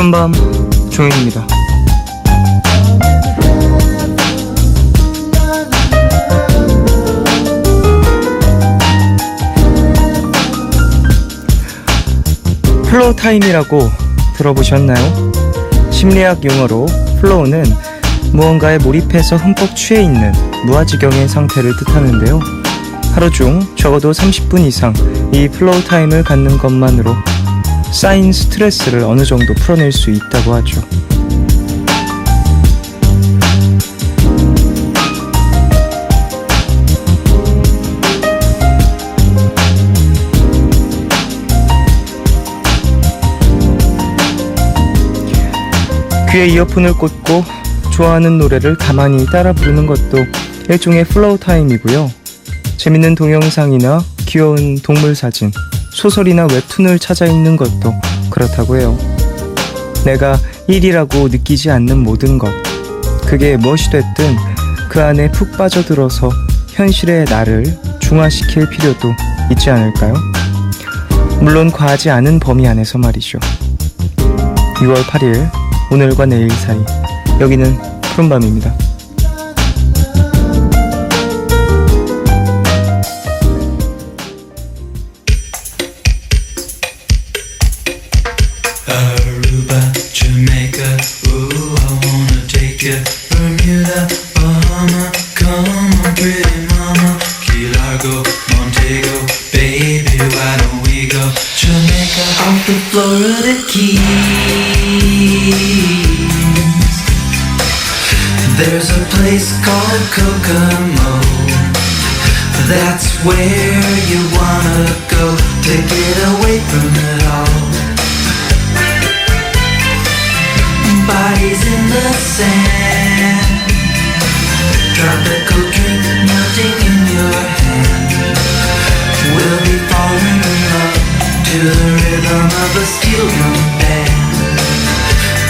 푸른밤 종현입니다. 플로우 타임이라고 들어보셨나요? 심리학 용어로 플로우는 무언가에 몰입해서 흠뻑 취해 있는 무아지경의 상태를 뜻하는데요. 하루 중 적어도 30분 이상 이 플로우 타임을 갖는 것만으로 쌓인 스트레스를 어느 정도 풀어낼 수 있다고 하죠. 귀에 이어폰을 꽂고 좋아하는 노래를 가만히 따라 부르는 것도 일종의 플로우 타임이고요. 재밌는 동영상이나 귀여운 동물 사진, 소설이나 웹툰을 찾아 읽는 것도 그렇다고 해요. 내가 일이라고 느끼지 않는 모든 것, 그게 무엇이 됐든 그 안에 푹 빠져들어서 현실의 나를 중화시킬 필요도 있지 않을까요? 물론 과하지 않은 범위 안에서 말이죠. 6월 8일 오늘과 내일 사이, 여기는 푸른밤입니다. Aruba, Jamaica, ooh, I wanna take you. Bermuda, Bahama, come on, pretty mama. Key Largo, Montego, baby, why don't we go? Jamaica, off the Florida Keys. There's a place called Kokomo. That's where you wanna go to get away from it all. Bodies in the sand, tropical drink melting in your hand. We'll be falling in love to the rhythm of a steel drum band.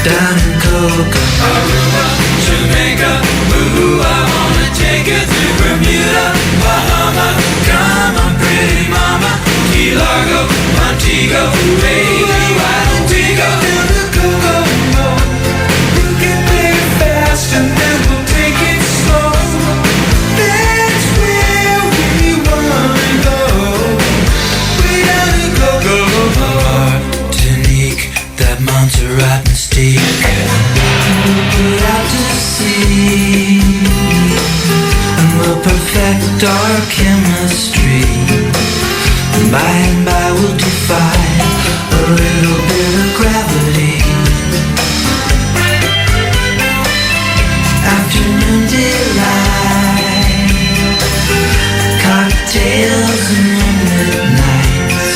Down in Kokomo, Aruba, Jamaica, ooh, I wanna take you to Bermuda, Bahama. Come on, pretty mama. Key Largo, Montego, baby, why don't we go down to Kokomo? We'll get there fast and then we'll take it slow. That's where we wanna go. Way down to Kokomo. Martinique, that Montserrat mystique. We'll put out to sea and we'll perfect our chemistry. And by we'll defy a little bit of gravity. Afternoon delight, cocktails and moonlit nights.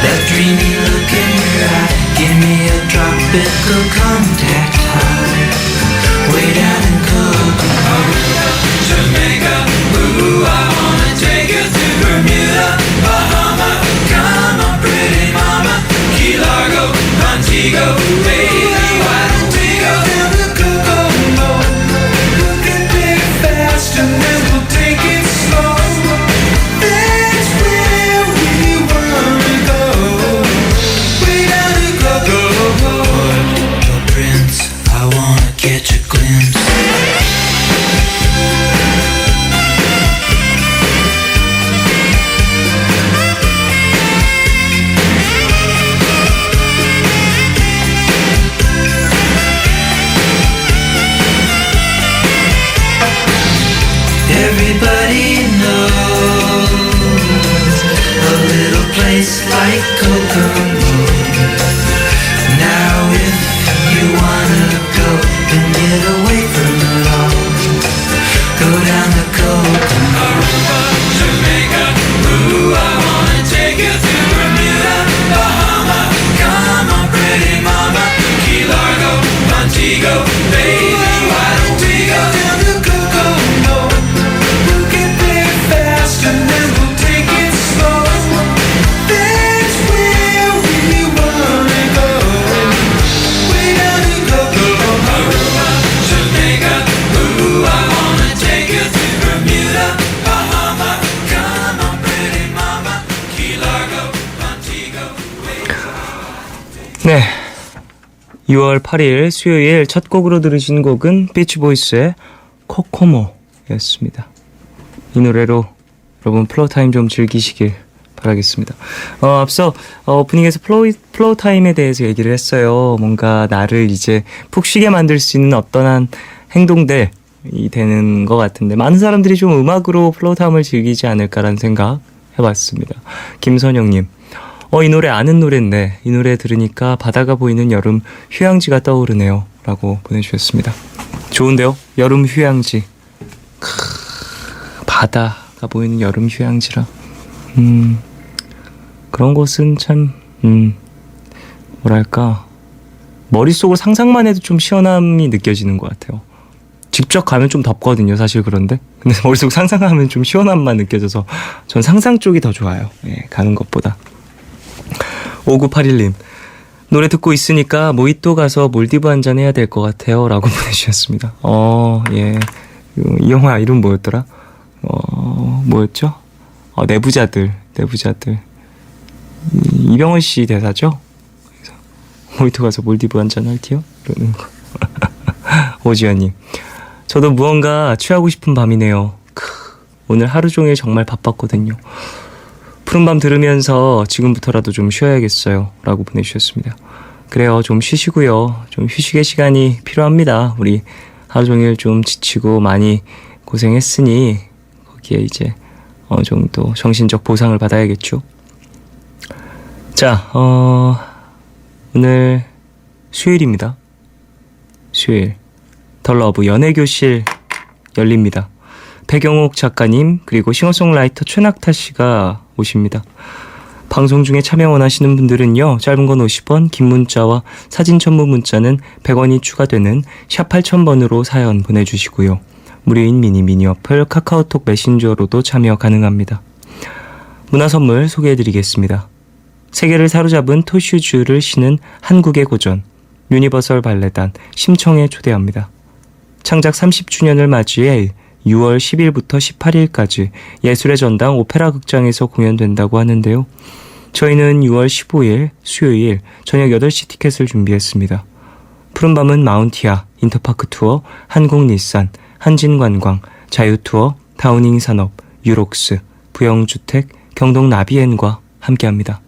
That dreamy look in your eye, give me a tropical contact high. Way down in Kokomo, Jamaica, ooh, I wanna take you to Bermuda, Bahama. Come on, pretty mama. Key Largo, Montego, baby, why don't we go down to Kokomo? We'll get there fast and then we'll take it slow. That's where we wanna go. Way down to Kokomo. Port Prince, I wanna catch a glimpse. Everybody knows a little place like Kokomo. Now if you wanna go and get away from it all, go down to Kokomo. Aruba, Jamaica, ooh, I wanna take you to Bermuda, Bahama. Come on, pretty mama. Key Largo, Montego, baby, why don't we go down to Kokomo? We'll get there fast and then we'll take it slow. That's where we wanna go. Way down to Kokomo. Aruba, Jamaica, ooh, I wanna take you to Bermuda, Bahama. Come on, pretty mama. 6월 8일 수요일 첫 곡으로 들으신 곡은 비치보이스의 코코모였습니다. 이 노래로 여러분 플로우타임 좀 즐기시길 바라겠습니다. 앞서 오프닝에서 플로우타임에 대해서 얘기를 했어요. 뭔가 나를 이제 푹 쉬게 만들 수 있는 어떠한 행동들이 되는 것 같은데 많은 사람들이 좀 음악으로 플로우타임을 즐기지 않을까라는 생각 해봤습니다. 김선영님, 이 노래 아는 노래인데 이 노래 들으니까 바다가 보이는 여름 휴양지가 떠오르네요 라고 보내주셨습니다. 좋은데요? 여름 휴양지. 바다가 보이는 여름 휴양지라 그런 곳은 참 뭐랄까 머릿속으로 상상만 해도 좀 시원함이 느껴지는 것 같아요. 직접 가면 좀 덥거든요 사실. 그런데 근데 머릿속 상상하면 좀 시원함만 느껴져서 전 상상 쪽이 더 좋아요. 예, 가는 것보다. 5981님, 노래 듣고 있으니까 모히또 가서 몰디브 한잔 해야 될 것 같아요 라고 보내주셨습니다. 예, 이 영화 이름 뭐였더라? 뭐였죠? 내부자들. 이병헌 씨 대사죠? 그래서 모히또 가서 몰디브 한잔 할게요? 이러는 거. 오지연님, 저도 무언가 취하고 싶은 밤이네요. 오늘 하루 종일 정말 바빴거든요. 푸른밤 들으면서 지금부터라도 좀 쉬어야겠어요 라고 보내주셨습니다. 그래요, 좀 쉬시고요. 좀 휴식의 시간이 필요합니다. 우리 하루 종일 좀 지치고 많이 고생했으니 거기에 이제 어느 정도 정신적 보상을 받아야겠죠. 자, 오늘 수요일입니다. 수요일 더 러브 연애교실 열립니다. 배경옥 작가님 그리고 싱어송라이터 최낙타 씨가 오십니다. 방송 중에 참여 원하시는 분들은요, 짧은 건 50원, 긴 문자와 사진 첨부 문자는 100원이 추가되는 샵 8000번으로 사연 보내주시고요. 무료인 미니 어플 카카오톡 메신저로도 참여 가능합니다. 문화 선물 소개해드리겠습니다. 세계를 사로잡은 토슈즈를 신은 한국의 고전 유니버설 발레단 심청에 초대합니다. 창작 30주년을 맞이해 6월 10일부터 18일까지 예술의 전당 오페라 극장에서 공연된다고 하는데요. 저희는 6월 15일 수요일 저녁 8시 티켓을 준비했습니다. 푸른밤은 마운티아, 인터파크 투어, 한국닛산, 한진관광, 자유투어, 다우닝 산업, 유록스, 부영주택, 경동 나비엔과 함께합니다.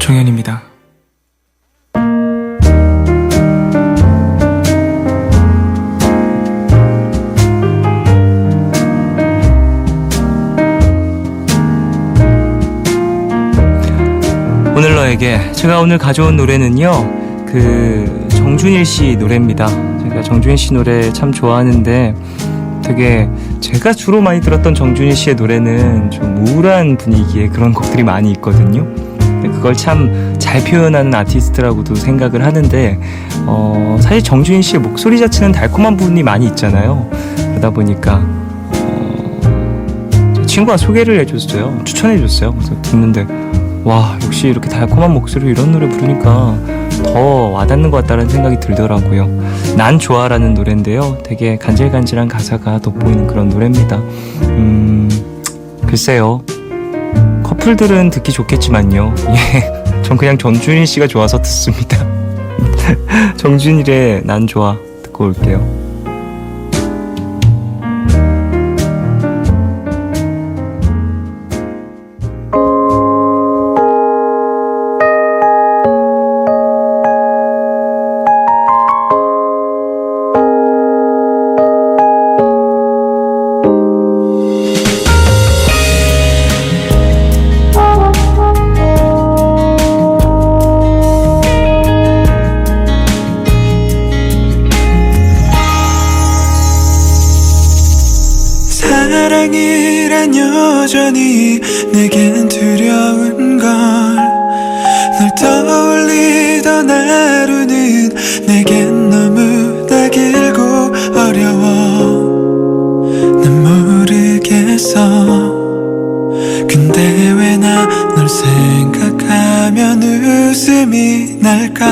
종현입니다. 오늘 너에게 제가 오늘 가져온 노래는요, 정준일 씨 노래입니다. 제가 정준일 씨 노래 참 좋아하는데 되게 제가 주로 많이 들었던 정준일 씨의 노래는 좀 우울한 분위기의 그런 곡들이 많이 있거든요. 그걸 참 잘 표현하는 아티스트라고도 생각을 하는데 사실 정준일 씨의 목소리 자체는 달콤한 부분이 많이 있잖아요. 그러다 보니까 제 친구가 소개를 해줬어요. 추천해줬어요. 그래서 듣는데 와, 역시 이렇게 달콤한 목소리로 이런 노래 부르니까 더 와닿는 것 같다는 생각이 들더라고요. 난 좋아라는 노래인데요, 되게 간질간질한 가사가 돋보이는 그런 노래입니다. 글쎄요, 커플들은 듣기 좋겠지만요. 예, 전 그냥 정준일 씨가 좋아서 듣습니다. 정준일의 난 좋아 듣고 올게요. 여전히 내겐 두려운 걸 널 떠올리던 하루는 내겐 너무나 길고 어려워 난 모르겠어 근데 왜 나 널 생각하면 웃음이 날까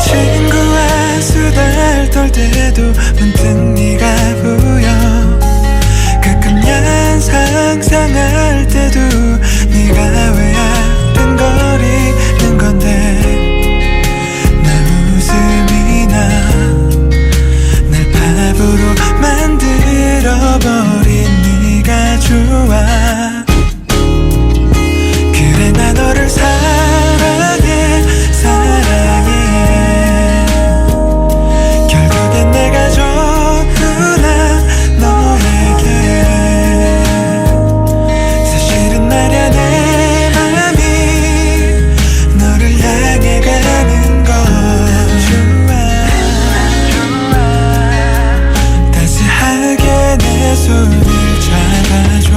친구와 수다를 떨 때도 문득 네가 보여 가끔 야한 상상할 때도 네가 왜 아른거리는 건데 나 웃음이 나 날 바보로 만들어버린 네가 좋아 그래 나 너를 사랑해 사랑해 결국엔 내가 좋구나 너에게 사실은 말야 내 맘이 너를 향해 가는 건 좋아 따스하게 내 손을 잡아줘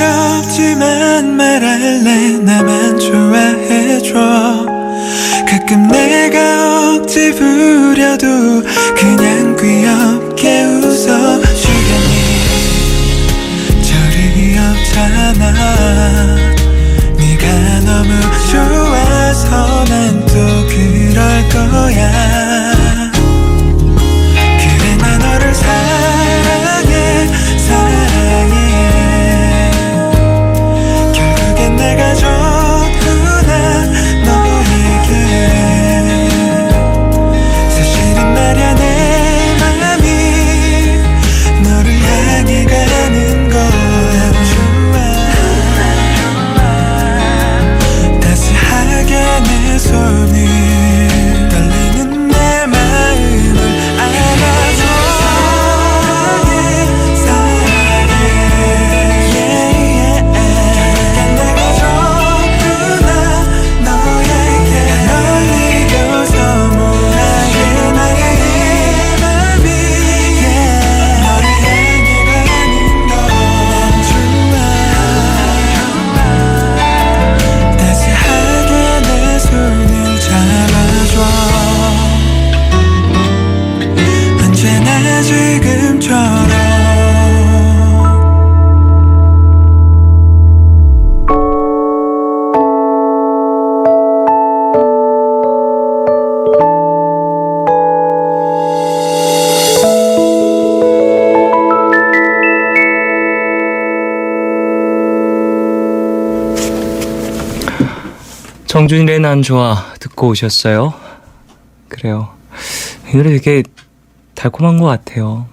부끄럽지만 말할래 나만 좋아해줘 가끔 내가 억지 부려도 그냥 귀엽게 웃어주겠니 절이 없잖아 네가 너무 좋아서 난 또 그럴 거야 그래 나 너를 사랑해 사랑해 결국엔 내가 좋구나 너에게 사실은 말야 내 맘이 너를 향해 가는 건 좋아 따스하게 내 손을 떨리는 내 마음을 안아줘 사랑해 결국엔 내가 좋구나 너에게 널 이겨서 못하게 나의 맘이 너를 향해 가는 건 좋아 따스하게 내 손을 잡아줘 언제나 지금처럼 정준일의 난 좋아 듣고 오셨어요? 그래요. 이 노래 되게 달콤한 것 같아요.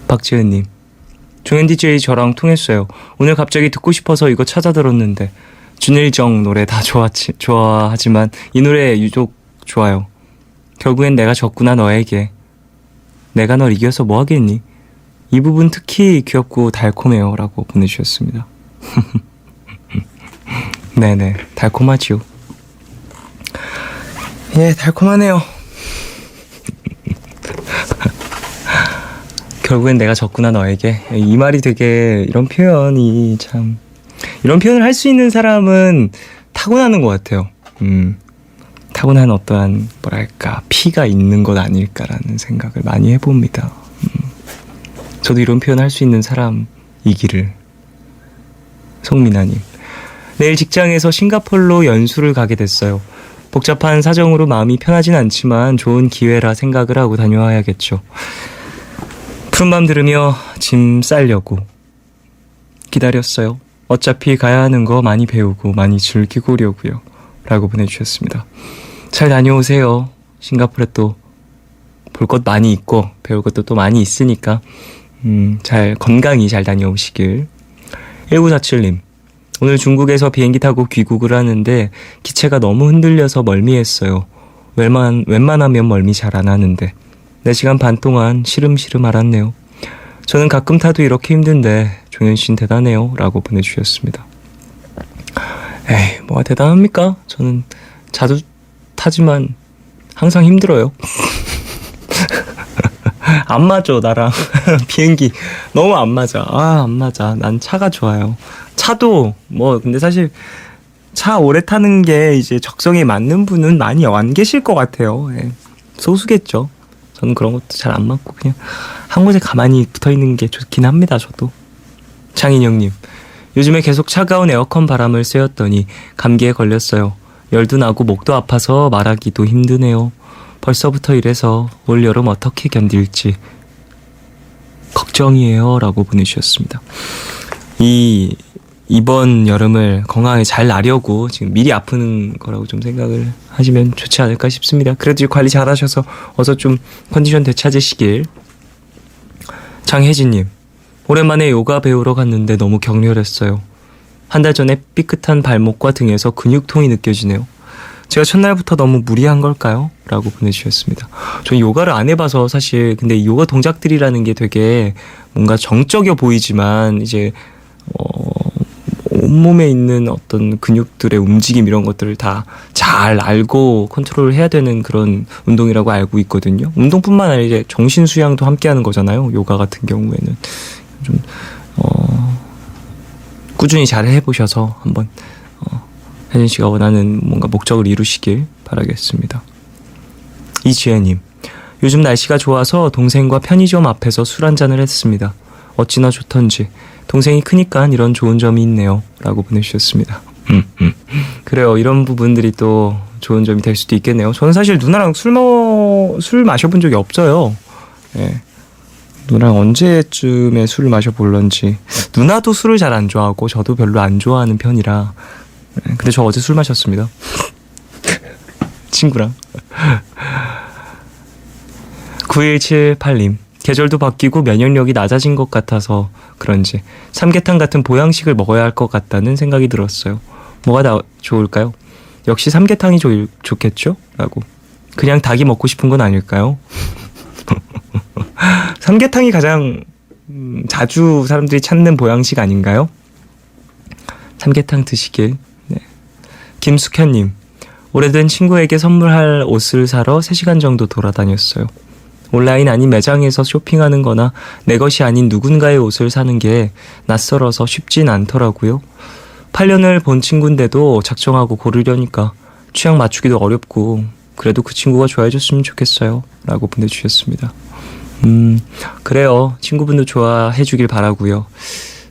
박지은님, 종현 DJ 저랑 통했어요. 오늘 갑자기 듣고 싶어서 이거 찾아 들었는데 준일정 노래 다 좋아하지만 이 노래 유독 좋아요. 결국엔 내가 졌구나 너에게. 내가 널 이겨서 뭐 하겠니? 이 부분 특히 귀엽고 달콤해요 라고 보내주셨습니다. 네네, 달콤하지요. 예, 달콤하네요. 결국엔 내가 졌구나 너에게. 이 말이 되게, 이런 표현이 참, 이런 표현을 할 수 있는 사람은 타고나는 것 같아요. 타고난 어떠한 뭐랄까 피가 있는 것 아닐까라는 생각을 많이 해봅니다. 저도 이런 표현 할 수 있는 사람이기를. 송민아님, 내일 직장에서 싱가포르로 연수를 가게 됐어요. 복잡한 사정으로 마음이 편하진 않지만 좋은 기회라 생각을 하고 다녀와야겠죠. 푸른밤 들으며 짐 싸려고 기다렸어요. 어차피 가야 하는 거 많이 배우고 많이 즐기고 오려고요 라고 보내주셨습니다. 잘 다녀오세요. 싱가포르에 또 볼 것 많이 있고 배울 것도 또 많이 있으니까 잘 건강히 잘 다녀오시길. 1947님, 오늘 중국에서 비행기 타고 귀국을 하는데 기체가 너무 흔들려서 멀미했어요. 웬만하면 멀미 잘 안 하는데 4시간 반 동안 시름시름 앓았네요. 저는 가끔 타도 이렇게 힘든데 종현씨는 대단해요 라고 보내주셨습니다. 에이, 뭐가 대단합니까? 저는 자주 타지만 항상 힘들어요. 안 맞아, 나랑. 비행기 너무 안 맞아. 안 맞아. 난 차가 좋아요. 차도 근데 사실 차 오래 타는 게 이제 적성에 맞는 분은 많이 안 계실 것 같아요. 예. 소수겠죠. 저는 그런 것도 잘 안 맞고 그냥 한 곳에 가만히 붙어있는 게 좋긴 합니다. 저도. 장인영님, 요즘에 계속 차가운 에어컨 바람을 쐬었더니 감기에 걸렸어요. 열도 나고 목도 아파서 말하기도 힘드네요. 벌써부터 이래서 올 여름 어떻게 견딜지 걱정이에요 라고 보내주셨습니다. 이번 여름을 건강하게 잘 나려고 지금 미리 아프는 거라고 좀 생각을 하시면 좋지 않을까 싶습니다. 그래도 관리 잘 하셔서 어서 좀 컨디션 되찾으시길. 장혜진님, 오랜만에 요가 배우러 갔는데 너무 격렬했어요. 한 달 전에 삐끗한 발목과 등에서 근육통이 느껴지네요. 제가 첫날부터 너무 무리한 걸까요? 라고 보내주셨습니다. 저 요가를 안 해봐서 사실 근데 요가 동작들이라는 게 되게 뭔가 정적여 보이지만 이제 온몸에 있는 어떤 근육들의 움직임 이런 것들을 다 잘 알고 컨트롤을 해야 되는 그런 운동이라고 알고 있거든요. 운동뿐만 아니라 이제 정신 수양도 함께 하는 거잖아요. 요가 같은 경우에는 좀 꾸준히 잘 해보셔서 한번 혜진 씨가 원하는 뭔가 목적을 이루시길 바라겠습니다. 이지혜님, 요즘 날씨가 좋아서 동생과 편의점 앞에서 술 한잔을 했습니다. 어찌나 좋던지 동생이 크니까 이런 좋은 점이 있네요 라고 보내주셨습니다. 그래요. 이런 부분들이 또 좋은 점이 될 수도 있겠네요. 저는 사실 누나랑 술 마셔본 적이 없어요. 예. 누나랑 언제쯤에 술을 마셔볼런지. 누나도 술을 잘 안 좋아하고 저도 별로 안 좋아하는 편이라. 근데 저 어제 술 마셨습니다. 친구랑. 9178님, 계절도 바뀌고 면역력이 낮아진 것 같아서 그런지 삼계탕 같은 보양식을 먹어야 할 것 같다는 생각이 들었어요. 뭐가 좋을까요? 역시 삼계탕이 좋겠죠? 라고. 그냥 닭이 먹고 싶은 건 아닐까요? 삼계탕이 가장 자주 사람들이 찾는 보양식 아닌가요? 삼계탕 드시길. 네. 김숙현님, 오래된 친구에게 선물할 옷을 사러 3시간 정도 돌아다녔어요. 온라인 아닌 매장에서 쇼핑하는 거나 내 것이 아닌 누군가의 옷을 사는 게 낯설어서 쉽진 않더라고요. 8년을 본 친구인데도 작정하고 고르려니까 취향 맞추기도 어렵고 그래도 그 친구가 좋아해줬으면 좋겠어요 라고 보내주셨습니다. 그래요. 친구분도 좋아해 주길 바라고요.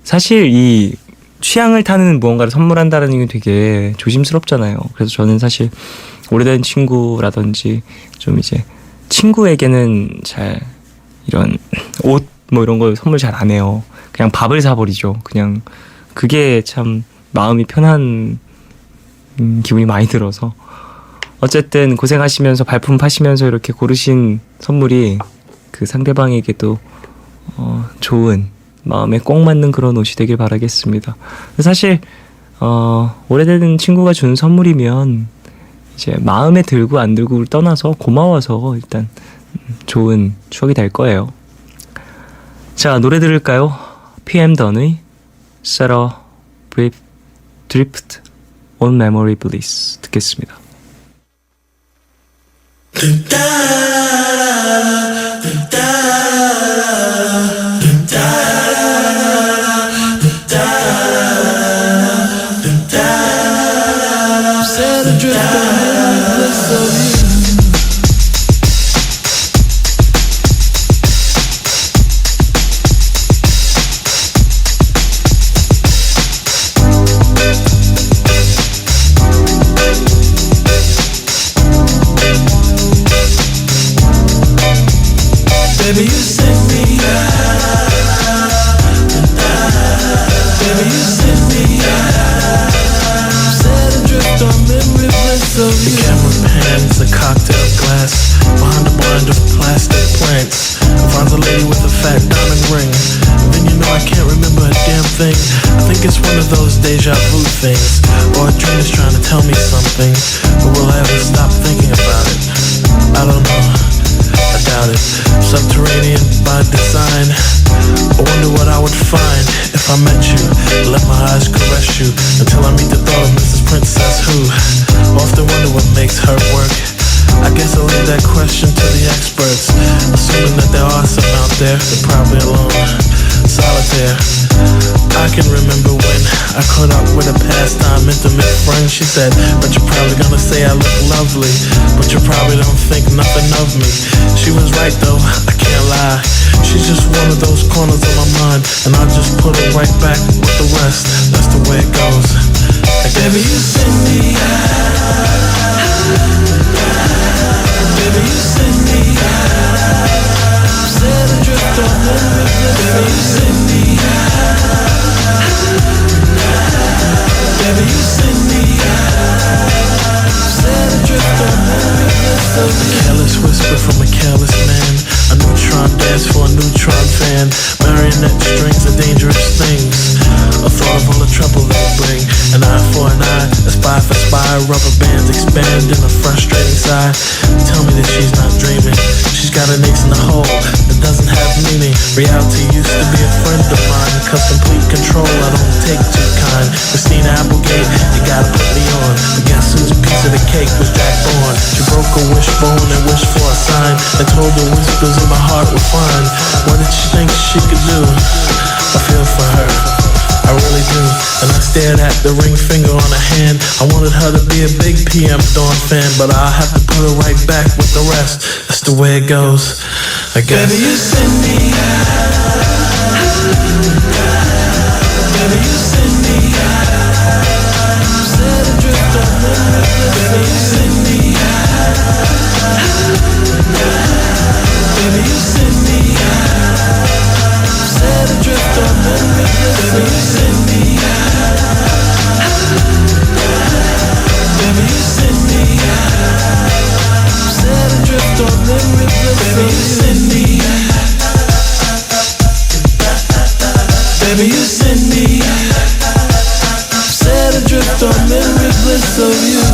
사실 이 취향을 타는 무언가를 선물한다는 게 되게 조심스럽잖아요. 그래서 저는 사실 오래된 친구라든지 좀 이제 친구에게는 잘 이런 옷 뭐 이런 걸 선물 잘 안 해요. 그냥 밥을 사버리죠. 그냥 그게 참 마음이 편한 기분이 많이 들어서. 어쨌든 고생하시면서 발품 파시면서 이렇게 고르신 선물이 그 상대방에게도 좋은 마음에 꼭 맞는 그런 옷이 되길 바라겠습니다. 사실 오래된 친구가 준 선물이면 이제 마음에 들고 안 들고를 떠나서 고마워서 일단 좋은 추억이 될 거예요. 자, 노래 들을까요? PM 던의 Set a Drift on Memory Bliss 듣겠습니다. Baby, you send me Baby, you send me Set adrift on memory bliss of you. The camera pans a cocktail glass behind a blind of plastic plants. Finds a lady with a fat diamond ring. Then you know I can't remember a damn thing. I think it's one of those deja vu things, or a dream is trying to tell me something, but will I ever stop thinking about it? I don't know. I doubt it. Subterranean by design. I wonder what I would find if I met you. Let my eyes caress you until I meet the thought of Mrs. Princess who often wonder what makes her work. I guess I'll leave that question to the experts. Assuming that there are some out there, they're probably alone, solitaire. I can remember when I caught up with a pastime intimate friend. She said, but you're probably gonna say I look lovely, but you probably don't think nothing of me. She was right though, I can't lie. She's just one of those corners of my mind, and I'll just put it right back with the rest. That's the way it goes, I guess. Baby, you send me out. Baby, you send me out. Set adrift on memory. Baby, you send me out. Baby, you send me out. Set adrift on memory. A careless whisper from a careless man. A neutron dance for a neutron fan. Marionette strings are dangerous things. A thought of all the trouble they bring. An eye for an eye, a spy for spy. Rubber bands expand in a frustrating sigh. Tell me that she's not dreaming. She's got an ace in the hole that doesn't have meaning. Reality used to be a friend of mine. Cause complete control I don't take too kind. Christina Applegate, you gotta put me on. But guess whose piece of the cake was Jack Bourne? She broke a wishbone and wished for a sign. And told the whispers in my heart were fine. What did she think she could do? I feel for her, I really do. And I stared at the ring finger on her hand. I wanted her to be a big PM Dawn fan, but I'll have to put her right back with the rest. That's the way it goes, I guess. Baby, you send me out. Baby, you send me out. Set adrift on memory. Baby, you send me out. Baby, you send me out. Set adrift on memory. Baby, you send me out. Baby, you send me out. Set adrift on memory. Baby, you send me out. Baby, you send me out. Set adrift on memory bliss of you.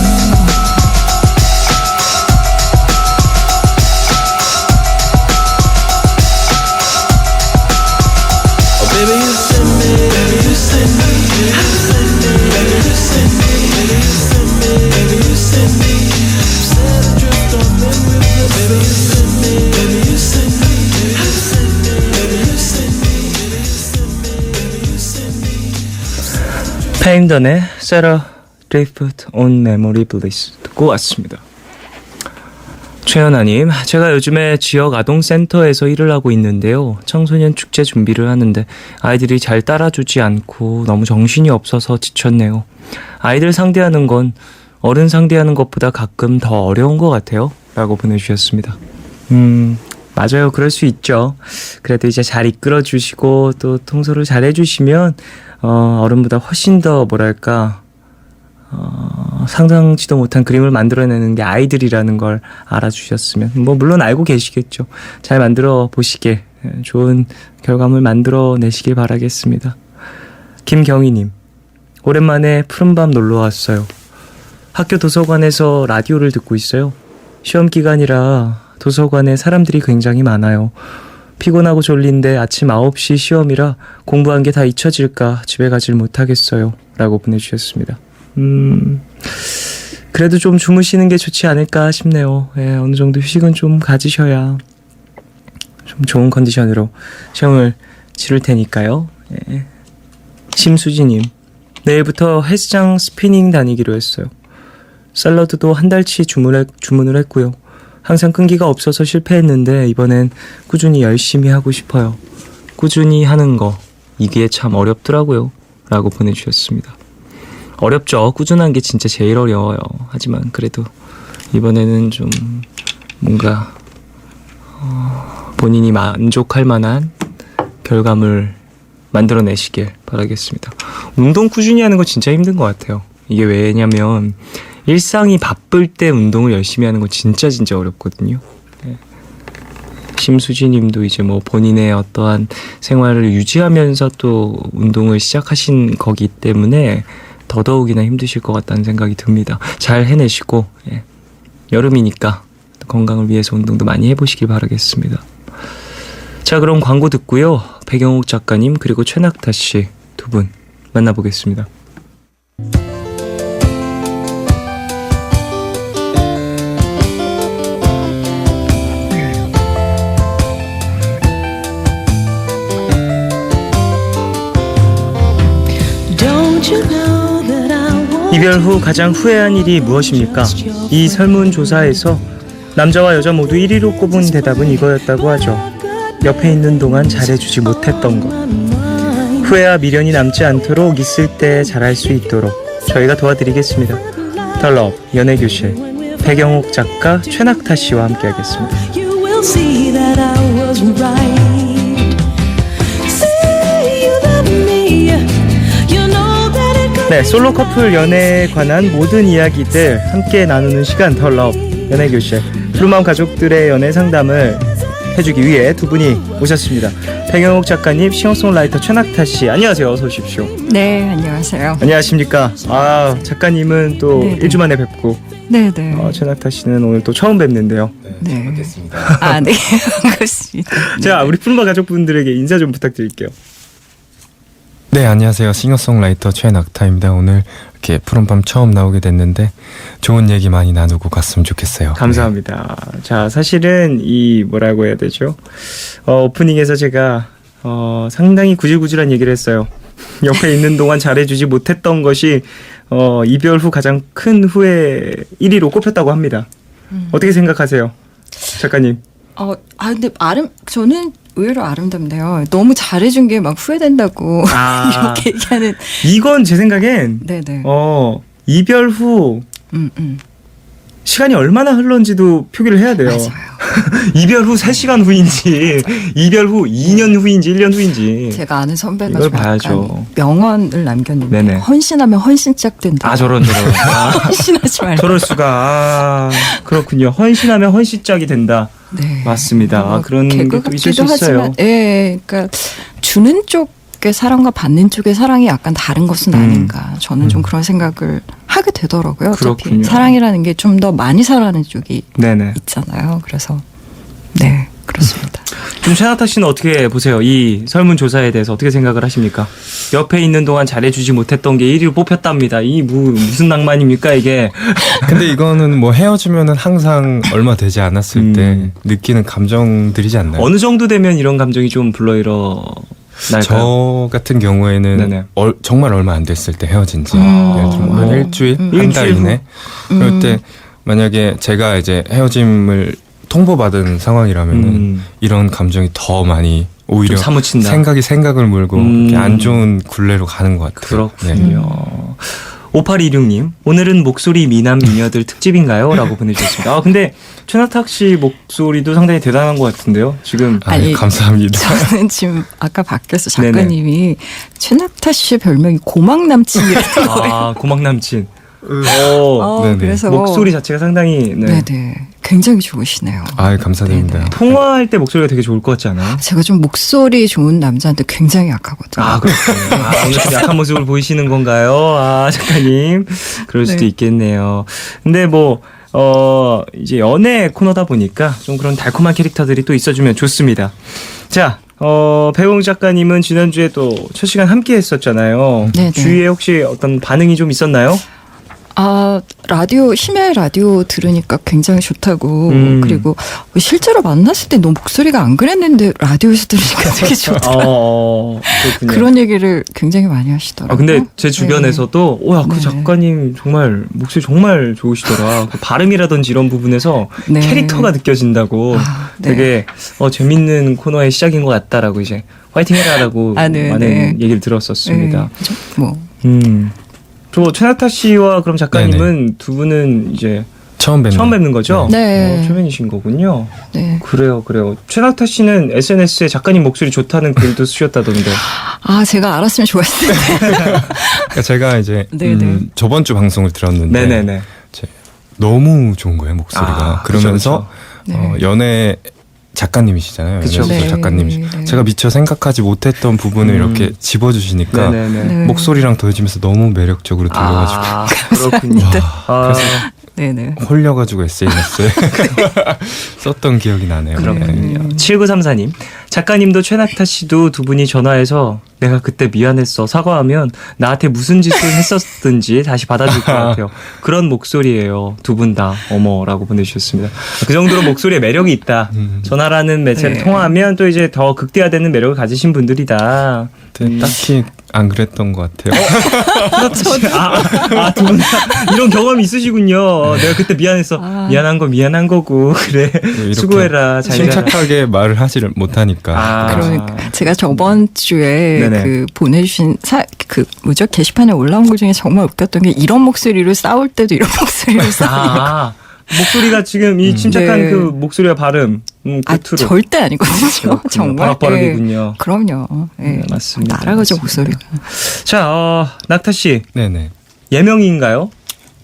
Baby, you send me, baby, you send me, baby, you send me, baby, you send me, baby, you send me, set adrift on memory bliss. Baby, you send me, baby, you send me, baby, you send me, baby, you send me, baby, you send me, baby, you send me. 페임던의 Set Adrift on Memory Bliss 듣고 왔습니다. 최연아님, 제가 요즘에 지역 아동센터에서 일을 하고 있는데요. 청소년 축제 준비를 하는데 아이들이 잘 따라주지 않고 너무 정신이 없어서 지쳤네요. 아이들 상대하는 건 어른 상대하는 것보다 가끔 더 어려운 것 같아요. 라고 보내주셨습니다. 맞아요. 그럴 수 있죠. 그래도 이제 잘 이끌어주시고 또 통솔을 잘 해주시면 어른보다 훨씬 더 뭐랄까 상상치도 못한 그림을 만들어내는 게 아이들이라는 걸 알아주셨으면 물론 알고 계시겠죠. 잘 만들어 보시게 좋은 결과물 만들어 내시길 바라겠습니다. 김경희님, 오랜만에 푸른밤 놀러 왔어요. 학교 도서관에서 라디오를 듣고 있어요. 시험 기간이라 도서관에 사람들이 굉장히 많아요. 피곤하고 졸린데 아침 9시 시험이라 공부한 게 다 잊혀질까 집에 가질 못하겠어요. 라고 보내주셨습니다. 그래도 좀 주무시는 게 좋지 않을까 싶네요. 예, 어느 정도 휴식은 좀 가지셔야 좀 좋은 컨디션으로 시험을 치를 테니까요. 예. 심수지님, 내일부터 헬스장 스피닝 다니기로 했어요. 샐러드도 한 달치 주문을 했고요. 항상 끈기가 없어서 실패했는데 이번엔 꾸준히 열심히 하고 싶어요. 꾸준히 하는 거, 이게 참 어렵더라고요. 라고 보내주셨습니다. 어렵죠. 꾸준한 게 진짜 제일 어려워요. 하지만 그래도 이번에는 좀 뭔가 본인이 만족할 만한 결과물 만들어내시길 바라겠습니다. 운동 꾸준히 하는 거 진짜 힘든 것 같아요. 이게 왜냐면 일상이 바쁠 때 운동을 열심히 하는 거 진짜 어렵거든요. 네. 심수지님도 이제 본인의 어떠한 생활을 유지하면서 또 운동을 시작하신 거기 때문에 더더욱이나 힘드실 것 같다는 생각이 듭니다. 잘 해내시고, 예. 여름이니까 건강을 위해서 운동도 많이 해보시길 바라겠습니다. 자, 그럼 광고 듣고요. 백영욱 작가님 그리고 최낙타 씨 두 분 만나보겠습니다. 이별 후 가장 후회한 일이 무엇입니까? 이 설문조사에서 남자와 여자 모두 1위로 꼽은 대답은 이거였다고 하죠. 옆에 있는 동안 잘해주지 못했던 것. 후회와 미련이 남지 않도록 있을 때 잘할 수 있도록 저희가 도와드리겠습니다. 더 러브 연애교실 백영욱 작가 최낙타 씨와 함께하겠습니다. You will see that I was right. Say you love me. You know that it could 네, 솔로 커플 연애에 관한 모든 이야기들 함께 나누는 시간 더 러브 연애교실. 푸른마음 가족들의 연애 상담을 해주기 위해 두 분이 오셨습니다. 백영욱 작가님, 싱어송라이터 최낙타 씨, 안녕하세요. 어서 오십시오. 네, 안녕하세요. 안녕하십니까. 아, 작가님은 또 네네. 1주 만에 뵙고 네네. 최낙타 씨는 오늘 또 처음 뵙는데요. 네. 아, 네. 반갑습니다. 자, 우리 푸른마 가족분들에게 인사 좀 부탁드릴게요. 네, 안녕하세요. 싱어송라이터 최낙타입니다. 오늘 이렇게 푸른밤 처음 나오게 됐는데 좋은 얘기 많이 나누고 갔으면 좋겠어요. 감사합니다. 자, 사실은 이 뭐라고 해야 되죠? 오프닝에서 제가 상당히 구질구질한 얘기를 했어요. 옆에 있는 동안 잘해주지 못했던 것이 이별 후 가장 큰 후회 1위로 꼽혔다고 합니다. 어떻게 생각하세요, 작가님? 근데 저는 의외로 아름답네요. 너무 잘해준 게 막 후회된다고 이렇게 얘기하는. 이건 제 생각엔 네네. 이별 후 시간이 얼마나 흘렀는지도 표기를 해야 돼요. 맞아요. 이별 후 3시간 후인지 이별 후 2년 후인지 1년 후인지 제가 아는 선배가 이걸 좀 봐야죠. 약간 명언을 남겼는데 네네. 헌신하면 헌신짝 된다. 저런 헌신하지 말고. 저럴 수가. 그렇군요. 헌신하면 헌신짝이 된다. 네. 맞습니다. 그런 개그 것도 있을 수 같기도 있어요. 하지만, 예, 그러니까 주는 쪽의 사랑과 받는 쪽의 사랑이 약간 다른 것은 아닌가. 저는 좀 그런 생각을 하게 되더라고요. 어차피 그렇군요. 사랑이라는 게 좀 더 많이 사랑하는 쪽이 네네. 있잖아요. 그래서 네, 그렇습니다. 좀 최낙타 씨는 어떻게 보세요? 이 설문조사에 대해서 어떻게 생각을 하십니까? 옆에 있는 동안 잘해주지 못했던 게 1위로 뽑혔답니다. 이 무슨 낭만입니까 이게? 근데 이거는 뭐 헤어지면은 항상 얼마 되지 않았을 때 느끼는 감정들이지 않나요? 어느 정도 되면 이런 감정이 좀 불러일어 날까요? 저 같은 경우에는 네네. 정말 얼마 안 됐을 때 헤어진 지 예를 들면 한 일주일, 한 일주일 달 이내 그럴 때 만약에 제가 이제 헤어짐을 통보받은 상황이라면은 이런 감정이 더 많이 오히려 좀 사무친다. 생각을 물고 이렇게 안 좋은 굴레로 가는 것 같아요. 그렇군요. 5826님, 오늘은 목소리 미남 미녀들 특집인가요? 라고 보내주셨습니다. 근데 최낙타 씨 목소리도 상당히 대단한 것 같은데요. 지금 아니, 감사합니다. 저는 지금 아까 밖에서 작가님이 최낙타 씨의 별명이 고막 남친이라는 거예요. 고막 남친. 네네. 그래서 목소리 자체가 상당히 네네, 굉장히 좋으시네요. 감사드립니다. 네네. 통화할 때 목소리가 되게 좋을 것 같지 않아요? 제가 좀 목소리 좋은 남자한테 굉장히 약하거든요. 그렇군요. 오늘 좀 약한 모습을 보이시는 건가요? 작가님. 그럴 수도 네. 있겠네요. 근데 이제 연애 코너다 보니까 좀 그런 달콤한 캐릭터들이 또 있어주면 좋습니다. 자, 배웅 작가님은 지난주에 또 첫 시간 함께 했었잖아요. 네네. 주위에 혹시 어떤 반응이 좀 있었나요? 심야 라디오 들으니까 굉장히 좋다고. 그리고 실제로 만났을 때 너 목소리가 안 그랬는데 라디오에서 들으니까 되게 좋다고. 그렇군요. 그런 얘기를 굉장히 많이 하시더라고요. 근데 제 주변에서도 그 네. 작가님 정말 목소리 정말 좋으시더라. 그 발음이라든지 이런 부분에서 네. 캐릭터가 느껴진다고 네. 되게 재밌는 코너의 시작인 것 같다라고 이제 화이팅 해라라고 네, 많은 네. 얘기를 들었었습니다. 저 최낙타 씨와 그럼 작가님은 두 분은 이제 처음 뵙는 거죠? 네. 초면이신 거군요. 네. 그래요. 최낙타 씨는 SNS에 작가님 목소리 좋다는 글도 쓰셨다던데. 제가 알았으면 좋았을 텐데. 그러니까 제가 이제 네네. 저번 주 방송을 들었는데 네네네. 너무 좋은 거예요, 목소리가. 그러면서 그쵸. 네. 연애 작가님이시잖아요. 그쵸. 연애 네. 작가님이시. 네. 제가 미처 생각하지 못했던 부분을 이렇게 집어주시니까 네네네. 네. 목소리랑 더해지면서 너무 매력적으로 들려가지고 그렇군요. 그래서 네네. 홀려가지고 SNS에 썼던 기억이 나네요. 그렇군요. 7934님. 작가님도 최낙타 씨도 두 분이 전화해서 내가 그때 미안했어 사과하면 나한테 무슨 짓을 했었든지 다시 받아줄 것 같아요. 그런 목소리예요. 두 분 다. 어머라고 보내주셨습니다. 그 정도로 목소리에 매력이 있다. 전화라는 매체를 네. 통하면 또 이제 더 극대화되는 매력을 가지신 분들이다. 근데 딱히 안 그랬던 것 같아요. 두 분 다 이런 경험이 있으시군요. 내가 그때 미안했어. 미안한 거 미안한 거고 그래. 이렇게 수고해라. 잘 자라. 침착하게 말을 하지를 못하니까. 그러니까 제가 저번 주에 네네. 그 보내주신 게시판에 올라온 것 중에 정말 웃겼던 게 이런 목소리로 싸울 때도 이런 목소리로 싸워요. 목소리가 지금 이 침착한 네. 그 목소리와 발음 끝으로. 절대 아니거든요. 정말. 바락바락이군요. 그럼요. 네. 맞습니다. 날아가죠 맞습니다. 목소리가. 자, 낙타 씨 네네. 예명인가요?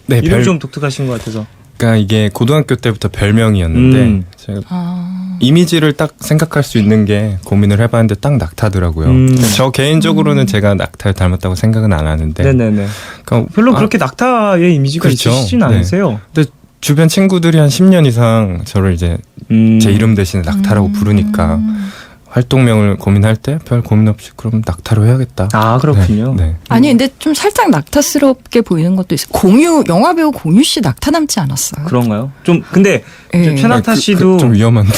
네, 이름 좀 독특하신 것 같아서. 그러니까 이게 고등학교 때부터 별명이었는데 제가 이미지를 딱 생각할 수 있는 게 고민을 해봤는데 딱 낙타더라고요. 저 개인적으로는 제가 낙타를 닮았다고 생각은 안 하는데. 네네네. 그러니까 별로 그렇게 낙타의 이미지가 그렇죠. 있으시진 네. 않으세요? 근데 주변 친구들이 한 10년 이상 저를 이제 제 이름 대신에 낙타라고 부르니까 활동명을 고민할 때 별 고민 없이 그럼 낙타로 해야겠다. 아, 그렇군요. 네. 아니 근데 좀 살짝 낙타스럽게 보이는 것도 있어요. 영화 배우 공유 씨 낙타 닮지 않았어요? 그런가요? 좀 근데 네. 최낙타 씨도 좀 위험한데.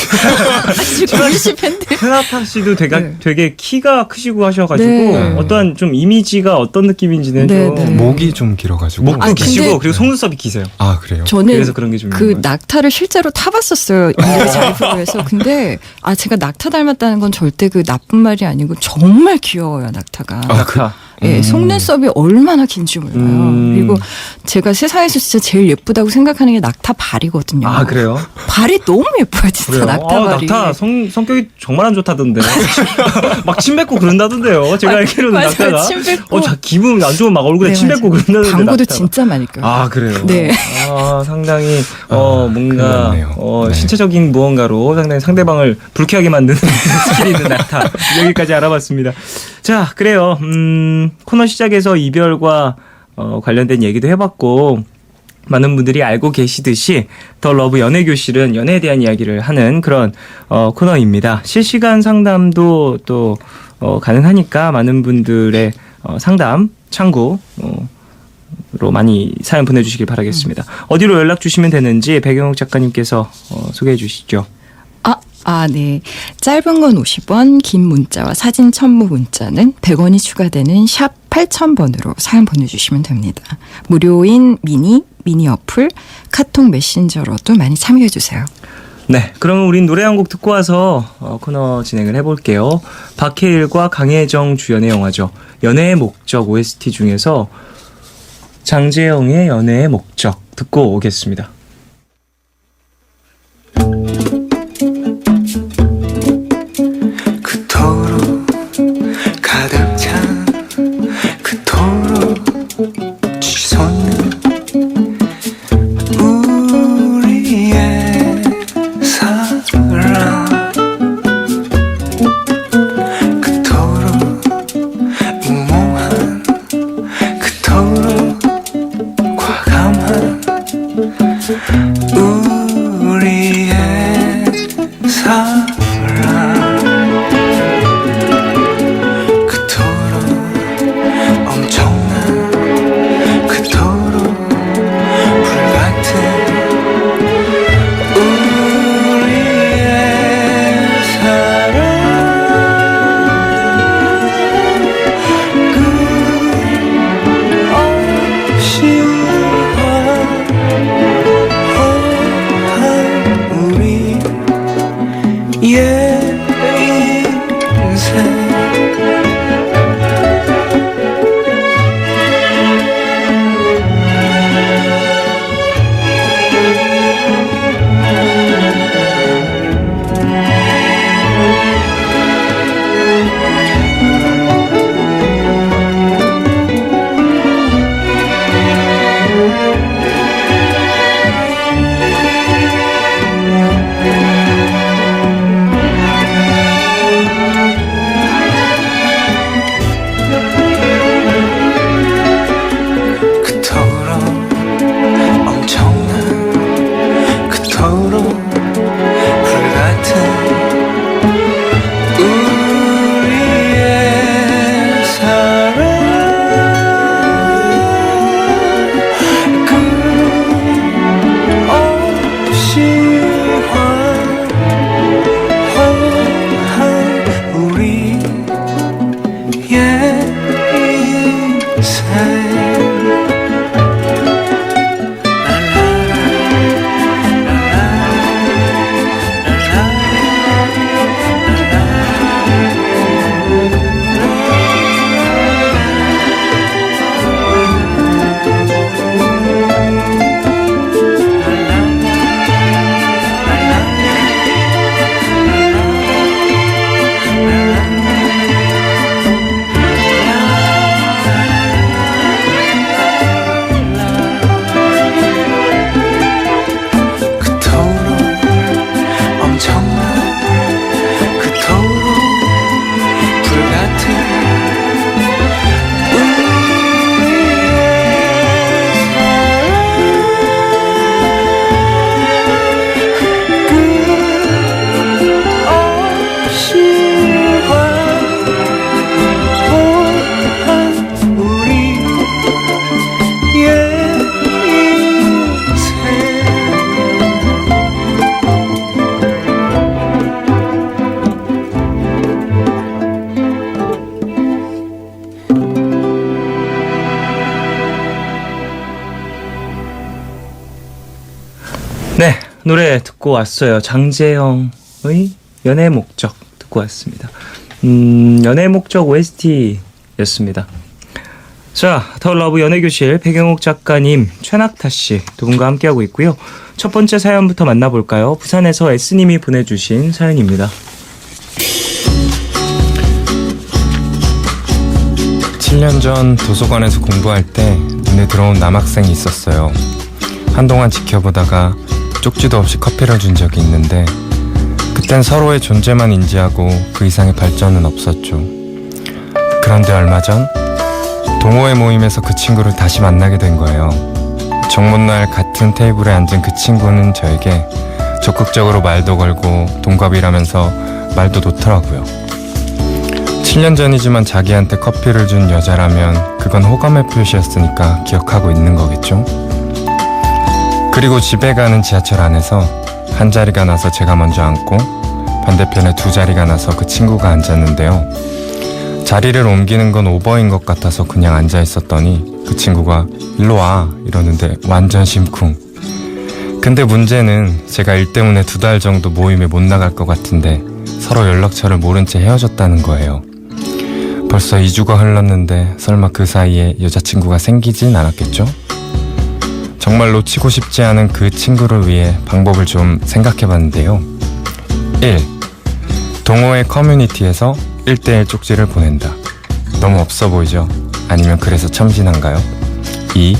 공유 씨 팬들. 최낙타 씨도 네. 되게 키가 크시고 하셔가지고 네. 어떠한 좀 이미지가 어떤 느낌인지는 네, 좀 네. 목이 좀 길어가지고. 목도 아니, 기시고 근데- 그리고 속눈썹이 기세요. 아 그래요? 저는 그래서 그런 게 좀 그 있는 것 같아요. 낙타를 실제로 타봤었어요. 인터뷰 잘 보고해서. 근데 제가 낙타 닮았다는 건 절대 그 나쁜 말이 아니고 정말 귀여워요 낙타가. 낙타. 예, 속눈썹이 얼마나 긴지 몰라요. 그리고 제가 세상에서 진짜 제일 예쁘다고 생각하는 게 낙타 발이거든요. 아, 그래요? 발이 너무 예뻐요, 진짜 그래요? 낙타 발이. 낙타 성격이 정말 안 좋다던데. 막 침 뱉고 그런다던데요. 제가 알기로는 맞아요. 낙타가. 침 뱉고. 기분 안 좋으면 막 얼굴에 네, 침 뱉고 맞아요. 그런다던데. 방구도 낙타가. 진짜 많이 껴요. 아, 그래요? 네. 큰일 상당히 뭔가 났네요. 네. 신체적인 무언가로 상당히 상대방을 불쾌하게 만드는 스킬이 있는 낙타. 여기까지 알아봤습니다. 자, 그래요. 코너 시작에서 이별과 관련된 얘기도 해봤고 많은 분들이 알고 계시듯이 더 러브 연애교실은 연애에 대한 이야기를 하는 그런 코너입니다. 실시간 상담도 또 가능하니까 많은 분들의 상담 창구 로 많이 사연 보내주시길 바라겠습니다. 어디로 연락 주시면 되는지 배경옥 작가님께서 소개해 주시죠. 네. 짧은 건 50원, 긴 문자와 사진 첨부 문자는 100원이 추가되는 샵 8000번으로 사연 보내주시면 됩니다. 무료인 미니 어플, 카톡 메신저로도 많이 참여해 주세요. 네, 그러면 우린 노래 한 곡 듣고 와서 코너 진행을 해볼게요. 박해일과 강혜정 주연의 영화죠. 연애의 목적 OST 중에서 장재영의 연애의 목적 듣고 오겠습니다. 그토록 가득 찬 그토록 치솟는 우리의 사랑 그토록 무모한 그토록 과감한 우리의 사랑 그토록 엄청 네, 노래 듣고 왔어요. 장재영의 연애의 목적 듣고 왔습니다. 연애의 목적 OST였습니다. 자, 더 러브 연애교실 백영옥 작가님, 최낙타 씨 두 분과 함께하고 있고요. 첫 번째 사연부터 만나볼까요? 부산에서 S님이 보내주신 사연입니다. 7년 전 도서관에서 공부할 때 눈에 들어온 남학생이 있었어요. 한동안 지켜보다가 쪽지도 없이 커피를 준 적이 있는데 그땐 서로의 존재만 인지하고 그 이상의 발전은 없었죠. 그런데 얼마 전 동호회 모임에서 그 친구를 다시 만나게 된 거예요. 정문날 같은 테이블에 앉은 그 친구는 저에게 적극적으로 말도 걸고 동갑이라면서 말도 놓더라고요. 7년 전이지만 자기한테 커피를 준 여자라면 그건 호감의 표시였으니까 기억하고 있는 거겠죠? 그리고 집에 가는 지하철 안에서 한 자리가 나서 제가 먼저 앉고 반대편에 두 자리가 나서 그 친구가 앉았는데요. 자리를 옮기는 건 오버인 것 같아서 그냥 앉아 있었더니 그 친구가 일로 와 이러는데 완전 심쿵. 근데 문제는 제가 일 때문에 2달 정도 모임에 못 나갈 것 같은데 서로 연락처를 모른 채 헤어졌다는 거예요. 벌써 2주가 흘렀는데 설마 그 사이에 여자친구가 생기진 않았겠죠? 정말 놓치고 싶지 않은 그 친구를 위해 방법을 좀 생각해봤는데요. 1. 동호회 커뮤니티에서 1대1 쪽지를 보낸다. 너무 없어 보이죠? 아니면 그래서 참신한가요? 2.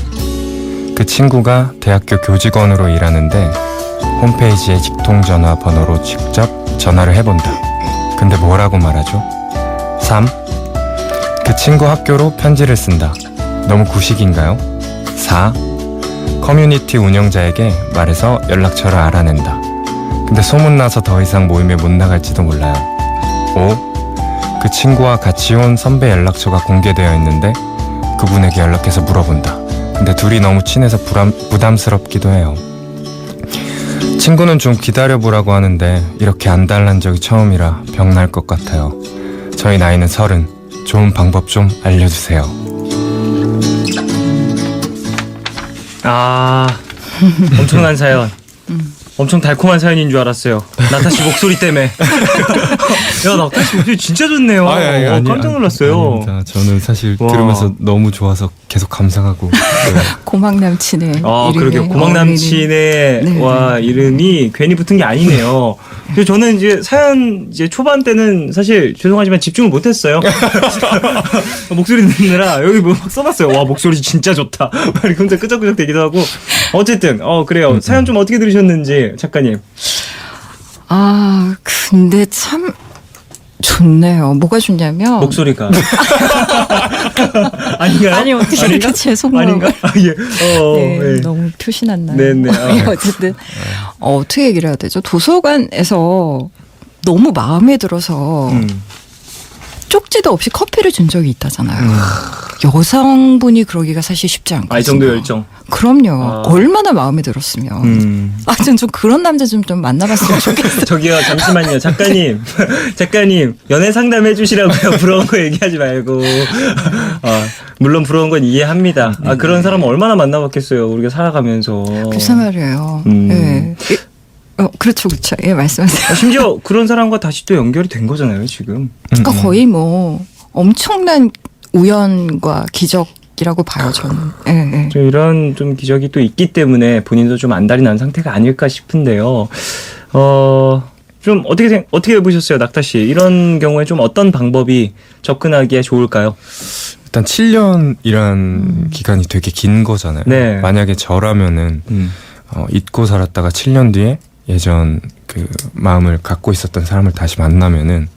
그 친구가 대학교 교직원으로 일하는데 홈페이지에 직통전화 번호로 직접 전화를 해본다. 근데 뭐라고 말하죠? 3. 그 친구 학교로 편지를 쓴다. 너무 구식인가요? 4. 커뮤니티 운영자에게 말해서 연락처를 알아낸다. 근데 소문나서 더 이상 모임에 못 나갈지도 몰라요. 5. 그 친구와 같이 온 선배 연락처가 공개되어 있는데 그분에게 연락해서 물어본다. 근데 둘이 너무 친해서 부담스럽기도 해요. 친구는 좀 기다려보라고 하는데 이렇게 안달난 적이 처음이라 병날 것 같아요. 저희 나이는 30. 좋은 방법 좀 알려주세요. 아, 엄청난 사연. 엄청 달콤한 사연인 줄 알았어요. 나타씨 목소리 때문에. 야, 나타씨 목소리 진짜 좋네요. 깜짝 놀랐어요. 아닙니다. 저는 사실 와. 들으면서 너무 좋아서 계속 감상하고. 고막 남친의 아, 이름이 그러게요. 고막 남친의 네. 와 이름이 괜히 붙은 게 아니네요. 그래서 저는 이제 사연 이제 초반 때는 사실 죄송하지만 집중을 못했어요. 목소리 듣느라 여기 뭐 막 써봤어요. 와 목소리 진짜 좋다. 막 이렇게 혼자 끄적끄적 되기도 하고. 어쨌든 그래요. 사연 좀 어떻게 들으셨는지 작가님. 아, 근데 참 좋네요. 뭐가 좋냐면 목소리가 아닌가요? 아니 어떻게 이렇게 죄송해요. 아닌가? 아, 예. 네, 네. 너무 표시났나요? 네네. 어쨌든 어떻게 얘기를 해야 되죠? 도서관에서 너무 마음에 들어서 쪽지도 없이 커피를 준 적이 있다잖아요. 여성분이 그러기가 사실 쉽지 않거든요. 이 정도 열정. 그럼요. 얼마나 마음에 들었으면. 전 좀 그런 남자 좀 만나봤으면 좋겠어요. 저기요, 잠시만요. 작가님. 작가님, 연애 상담 해주시라고요. 부러운 거 얘기하지 말고. 물론 부러운 건 이해합니다. 그런 사람 얼마나 만나봤겠어요. 우리가 살아가면서. 글쎄 말이에요. 네. 그렇죠. 예, 말씀하세요. 심지어 그런 사람과 다시 또 연결이 된 거잖아요, 지금. 그러니까 거의 뭐 엄청난 우연과 기적이라고 봐요, 저는. 예. 이런 좀 기적이 또 있기 때문에 본인도 좀 안달이 난 상태가 아닐까 싶은데요. 좀 어떻게 보셨어요, 낙타 씨? 이런 경우에 좀 어떤 방법이 접근하기에 좋을까요? 일단 7년이란 기간이 되게 긴 거잖아요. 네. 만약에 저라면은 잊고 살았다가 7년 뒤에 예전 그 마음을 갖고 있었던 사람을 다시 만나면은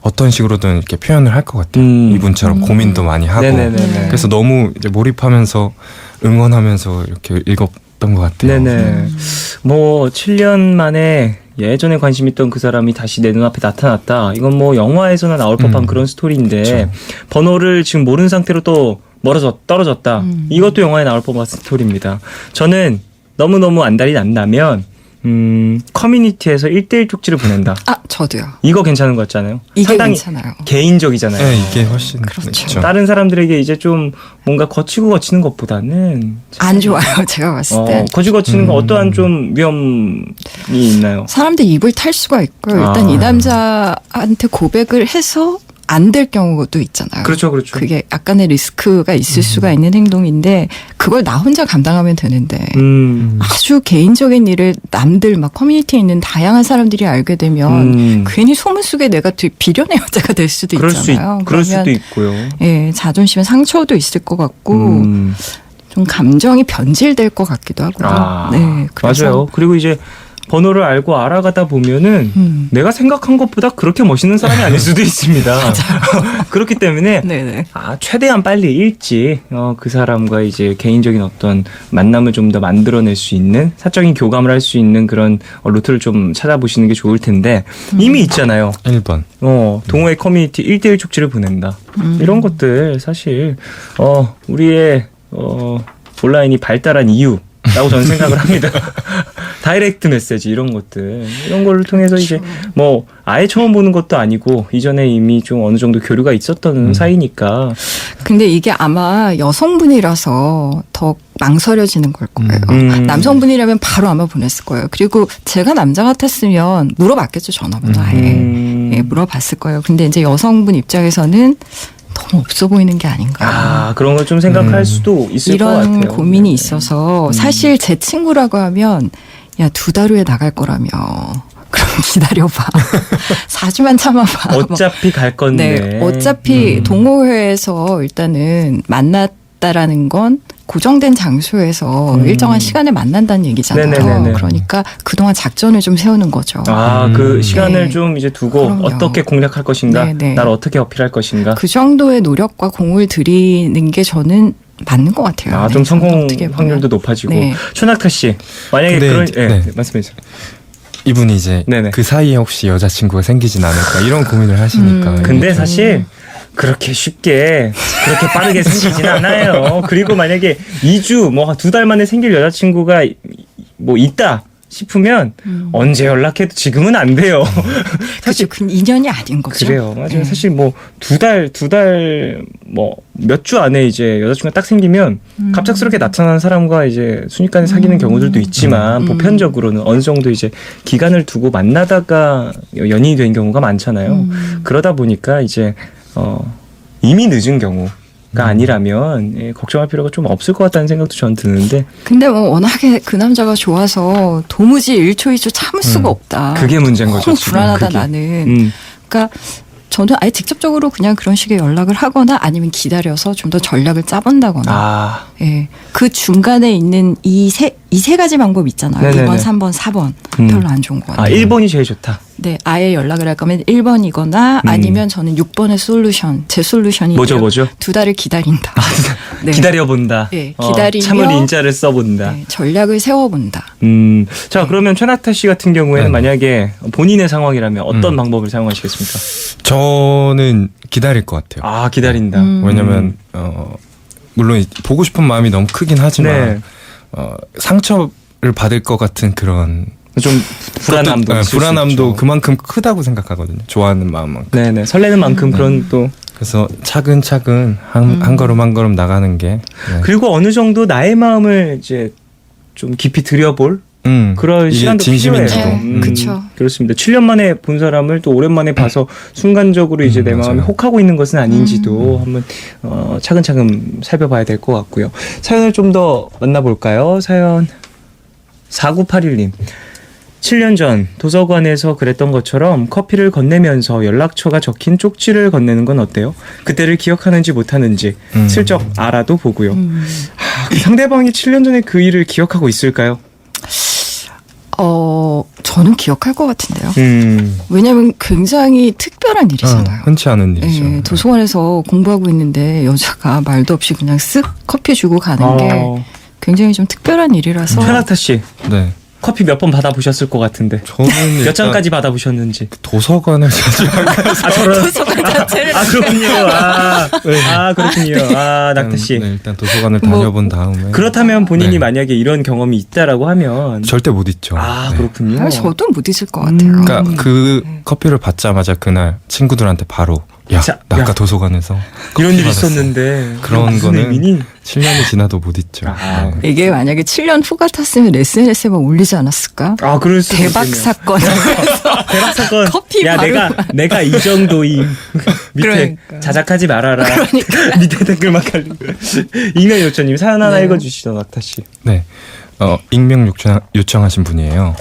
어떤 식으로든 이렇게 표현을 할 것 같아요. 이분처럼 고민도 많이 하고. 네네네네. 그래서 너무 이제 몰입하면서 응원하면서 이렇게 읽었던 것 같아요. 네네. 뭐 7년 만에 예전에 관심 있던 그 사람이 다시 내 눈앞에 나타났다. 이건 뭐 영화에서나 나올 법한 그런 스토리인데 그렇죠. 번호를 지금 모르는 상태로 또 떨어졌다. 이것도 영화에 나올 법한 스토리입니다. 저는 너무너무 안달이 난다면 커뮤니티에서 1대1 쪽지를 보낸다. 저도요. 이거 괜찮은 것 같잖아요. 이게 상당히 괜찮아요. 개인적이잖아요. 네, 이게 훨씬 그렇죠. 좋죠. 다른 사람들에게 이제 좀 뭔가 거치는 것보다는 안 좋아요, 제가 봤을 때. 거치는 건 어떠한 좀 위험이 있나요? 사람들 입을 탈 수가 있고요. 일단 이 남자한테 고백을 해서 안 될 경우도 있잖아요. 그렇죠. 그게 약간의 리스크가 있을 수가 있는 행동인데 그걸 나 혼자 감당하면 되는데 아주 개인적인 일을 남들 막 커뮤니티에 있는 다양한 사람들이 알게 되면 괜히 소문 속에 내가 비련의 여자가 될 수도 있잖아요. 그럴 수도 있고요. 예, 자존심에 상처도 있을 것 같고 좀 감정이 변질될 것 같기도 하고요. 네, 그래서 맞아요. 그리고 이제 번호를 알고 알아가다 보면은 내가 생각한 것보다 그렇게 멋있는 사람이 아닐 수도 있습니다. 그렇기 때문에 네네. 최대한 빨리 일찍 그 사람과 이제 개인적인 어떤 만남을 좀 더 만들어낼 수 있는 사적인 교감을 할 수 있는 그런 루트를 좀 찾아보시는 게 좋을 텐데 이미 있잖아요. 1번. 동호회 커뮤니티 1대1 쪽지를 보낸다. 이런 것들 사실 우리의 온라인이 발달한 이유라고 저는 생각을 합니다. 다이렉트 메시지 이런 걸 통해서 이제 뭐 아예 처음 보는 것도 아니고 이전에 이미 좀 어느 정도 교류가 있었던 사이니까. 근데 이게 아마 여성분이라서 더 망설여지는 걸 거예요. 남성분이라면 바로 아마 보냈을 거예요. 그리고 제가 남자 같았으면 물어봤겠죠, 전화번호 아예. 예, 물어봤을 거예요. 근데 이제 여성분 입장에서는 너무 없어 보이는 게 아닌가. 그런 걸 좀 생각할 수도 있을 것 같아요. 이런 고민이 있어서 사실 제 친구라고 하면 야, 2달 후에 나갈 거라며. 그럼 기다려봐. 4주만 참아봐. 어차피 갈 건데. 네, 어차피 동호회에서 일단은 만났다라는 건 고정된 장소에서 일정한 시간에 만난다는 얘기잖아요. 네네네네. 그러니까 그동안 작전을 좀 세우는 거죠. 그 시간을 네. 좀 이제 두고 그럼요. 어떻게 공략할 것인가, 네네. 날 어떻게 어필할 것인가. 그 정도의 노력과 공을 들이는 게 저는 맞는 것 같아요. 좀 네, 성공 어떻게 보면. 확률도 높아지고. 네. 최낙타 씨, 만약에 근데 말씀해 주세요. 이분이 이제 네네. 그 사이에 혹시 여자친구가 생기진 않을까 이런 고민을 하시니까. 근데 사실 그렇게 쉽게 그렇게 빠르게 생기진 않아요. 그리고 만약에 2주 뭐 2달 만에 생길 여자친구가 뭐 있다 싶으면 언제 연락해도 지금은 안 돼요. 사실 그 인연이 아닌 거죠. 그래요. 맞아요. 사실 뭐 2달 뭐 몇 주 안에 이제 여자친구가 딱 생기면 갑작스럽게 나타나는 사람과 이제 순식간에 사귀는 경우들도 있지만 보편적으로는 어느 정도 이제 기간을 두고 만나다가 연인이 된 경우가 많잖아요. 그러다 보니까 이제 이미 늦은 경우가 아니라면 걱정할 필요가 좀 없을 것 같다는 생각도 저는 드는데. 근데 뭐 워낙에 그 남자가 좋아서 도무지 1초 2초 참을 수가 없다. 그게 문제인 거죠. 너무 지금. 불안하다 그게. 나는. 그러니까 저는 아예 직접적으로 그냥 그런 식의 연락을 하거나 아니면 기다려서 좀 더 전략을 짜본다거나. 예. 그 중간에 있는 이 세 가지 방법 있잖아요. 네네네. 2번, 3번, 4번. 별로 안 좋은 것 같아요. 1번이 제일 좋다. 네, 아예 연락을 할 거면 1번이거나 아니면 저는 6번의 솔루션, 제 솔루션이 뭐죠? 2달을 기다린다. 네. 기다려본다. 네, 기다리며 참을 인자를 써본다. 네, 전략을 세워본다. 자, 그러면 최낙타 씨 같은 경우에는 네. 만약에 본인의 상황이라면 어떤 방법을 사용하시겠습니까? 저는 기다릴 것 같아요. 아, 기다린다. 왜냐면 물론 보고 싶은 마음이 너무 크긴 하지만 네. 상처를 받을 것 같은 그런 좀 불안함도 그것도, 있을 수 불안함도 있죠. 그만큼 크다고 생각하거든요. 좋아하는 마음만큼. 네네, 설레는 만큼 그런 또 그래서 차근차근 한 걸음 한 걸음 나가는 게 네. 그리고 어느 정도 나의 마음을 이제 좀 깊이 들여볼 그런 이게 시간도 진심인지도. 필요해요. 네, 그쵸. 그렇습니다. 7년 만에 본 사람을 또 오랜만에 봐서 순간적으로 이제 내 마음이 맞아요. 혹하고 있는 것은 아닌지도 한번 차근차근 살펴봐야 될 것 같고요. 사연을 좀 더 만나볼까요? 사연 4981님. 7년 전 도서관에서 그랬던 것처럼 커피를 건네면서 연락처가 적힌 쪽지를 건네는 건 어때요? 그때를 기억하는지 못하는지 슬쩍 알아도 보고요. 그 상대방이 7년 전에 그 일을 기억하고 있을까요? 저는 기억할 것 같은데요. 음. 왜냐하면 굉장히 특별한 일이잖아요. 흔치 않은 일이죠. 네, 도서관에서 공부하고 있는데 여자가 말도 없이 그냥 쓱 커피 주고 가는 게 굉장히 좀 특별한 일이라서 최낙타 씨 네. 커피 몇 번 받아보셨을 것 같은데 저는 몇 일단 잔까지 받아보셨는지. 도서관을 자주 아, 저런. 도서관 자체를 아, 그렇군요. 그렇군요. 아, 낙타 씨. 네, 일단 도서관을 뭐, 다녀본 다음에 그렇다면 본인이 네. 만약에 이런 경험이 있다라고 하면 절대 못 잊죠. 아, 네. 그렇군요. 아, 저도 못 잊을 것 같아요. 그러니까 그 커피를 받자마자 그날 친구들한테 바로 야, 자, 나 아까 야. 도서관에서 이런 커피 일이 받았어. 있었는데 그런 무슨 거는 의미니? 7년이 지나도 못 잊죠. 아, 네. 이게 만약에 7년 후 같았으면 SNS에 막 올리지 않았을까? 아, 그럴 수 대박 있겠네요. 사건. 대박 사건. 커피 야, 바로 내가 이 정도인 밑에 그러니까. 자작하지 말아라. 밑에 댓글만 깔리고. 익명 요청님 사연 하나 네. 읽어주시죠, 낙타 씨. 네. 익명 요청하신 분이에요.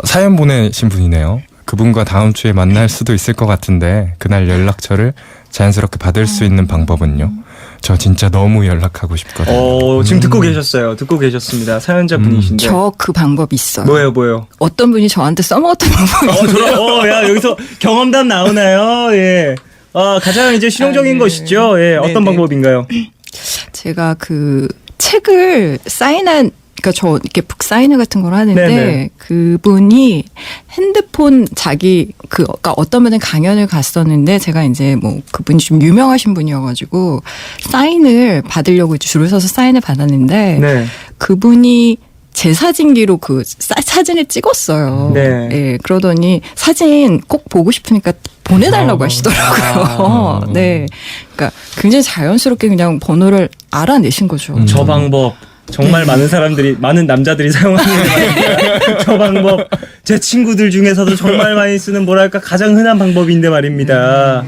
사연 보내신 분이네요. 그분과 다음 주에 만날 수도 있을 것 같은데 그날 연락처를 자연스럽게 받을 수 있는 방법은요? 저 진짜 너무 연락하고 싶거든요. 지금 듣고 계셨어요. 듣고 계셨습니다. 사연자 분이신데. 저 그 방법 있어요. 뭐예요? 어떤 분이 저한테 써먹었던 방법이 야, 여기서 경험담 나오나요? 예. 가장 이제 실용적인 네. 것이죠. 예, 어떤 네네. 방법인가요? 제가 그 책을 사인한 그러니까 저 이렇게 북 사인회 같은 걸 하는데 네네. 그분이 핸드폰 그러니까 어떤 분은 강연을 갔었는데 제가 이제 뭐 그분이 좀 유명하신 분이어가지고 사인을 받으려고 이제 줄을 서서 사인을 받았는데 네. 그분이 제 사진기로 그 사진을 찍었어요. 네. 예, 그러더니 사진 꼭 보고 싶으니까 보내달라고 하시더라고요. 네. 그러니까 굉장히 자연스럽게 그냥 번호를 알아내신 거죠. 저 방법 정말 많은 남자들이 사용하는 말입니다. 저 방법 제 친구들 중에서도 정말 많이 쓰는 뭐랄까 가장 흔한 방법인데 말입니다.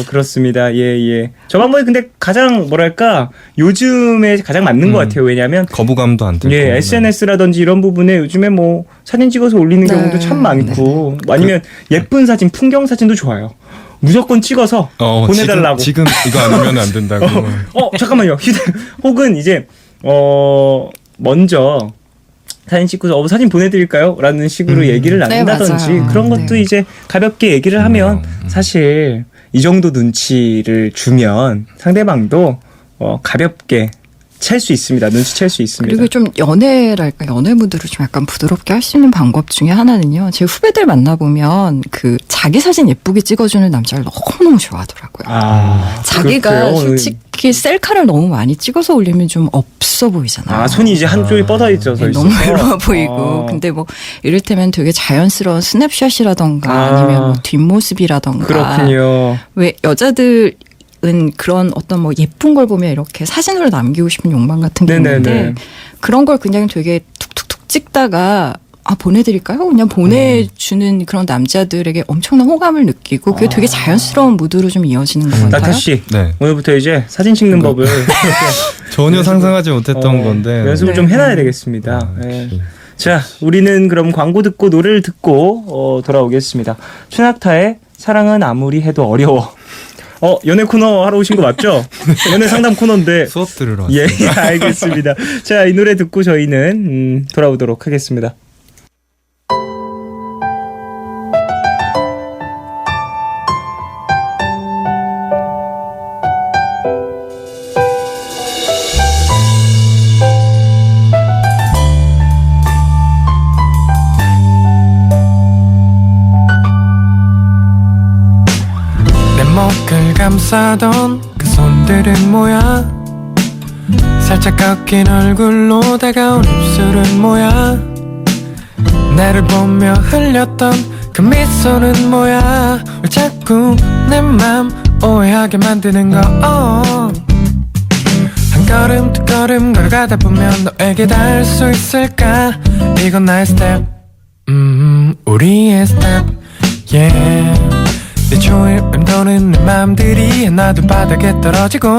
그렇습니다. 예. 저 방법이 근데 가장 뭐랄까 요즘에 가장 맞는 것 같아요. 왜냐하면 거부감도 안 들고. 예, SNS라든지 이런 부분에 요즘에 뭐 사진 찍어서 올리는 네. 경우도 참 많고 아니면 예쁜 사진, 풍경 사진도 좋아요. 무조건 찍어서 보내달라고. 지금 이거 아니면 안 된다고. 잠깐만요. 혹은 이제 먼저 사진 찍고서 사진 보내드릴까요? 라는 식으로 얘기를 네, 나눈다든지 맞아요. 그런 것도 네. 이제 가볍게 얘기를 하면 사실 이 정도 눈치를 주면 상대방도 가볍게 찰 수 있습니다. 눈치챌 수 있습니다. 그리고 좀 연애 무드를 좀 약간 부드럽게 할 수 있는 방법 중에 하나는요. 제 후배들 만나보면 그 자기 사진 예쁘게 찍어주는 남자를 너무너무 좋아하더라고요. 자기가 그렇고요. 솔직히 셀카를 너무 많이 찍어서 올리면 좀 없어 보이잖아요. 손이 이제 한쪽에 뻗어 있어서 네, 너무 외로워 보이고. 근데 뭐 이를테면 되게 자연스러운 스냅샷이라던가 아니면 뭐 뒷모습이라던가. 그렇군요. 왜 여자들 은 그런 어떤 뭐 예쁜 걸 보면 이렇게 사진으로 남기고 싶은 욕망 같은 게 네네네. 있는데 그런 걸 그냥 되게 툭툭툭 찍다가 보내드릴까요? 그냥 보내주는 그런 남자들에게 엄청난 호감을 느끼고 그게 되게 자연스러운 무드로 좀 이어지는 것 같아요. 낙타 씨, 네. 오늘부터 이제 사진 찍는 법을 전혀 상상하지 못했던 건데. 연습을 네. 좀 해놔야 되겠습니다. 예. 역시. 자, 우리는 그럼 광고 듣고 노래를 듣고 돌아오겠습니다. 최낙타의 사랑은 아무리 해도 어려워. 연애 코너 하러 오신 거 맞죠? 연애 상담 코너인데. 수업 들으러 왔어요. 예, 알겠습니다. 자, 이 노래 듣고 저희는 돌아오도록 하겠습니다. 감싸던 그 손들은 뭐야? 살짝 꺾인 얼굴로 다가온 입술은 뭐야? 나를 보며 흘렸던 그 미소는 뭐야? 왜 자꾸 내 맘 오해하게 만드는 거 한 걸음 두 걸음 걸어가다 보면 너에게 닿을 수 있을까? 이건 나의 스텝 우리의 스텝 yeah. 내 조일 맴도는 내 맘들이 하나둘 바닥에 떨어지고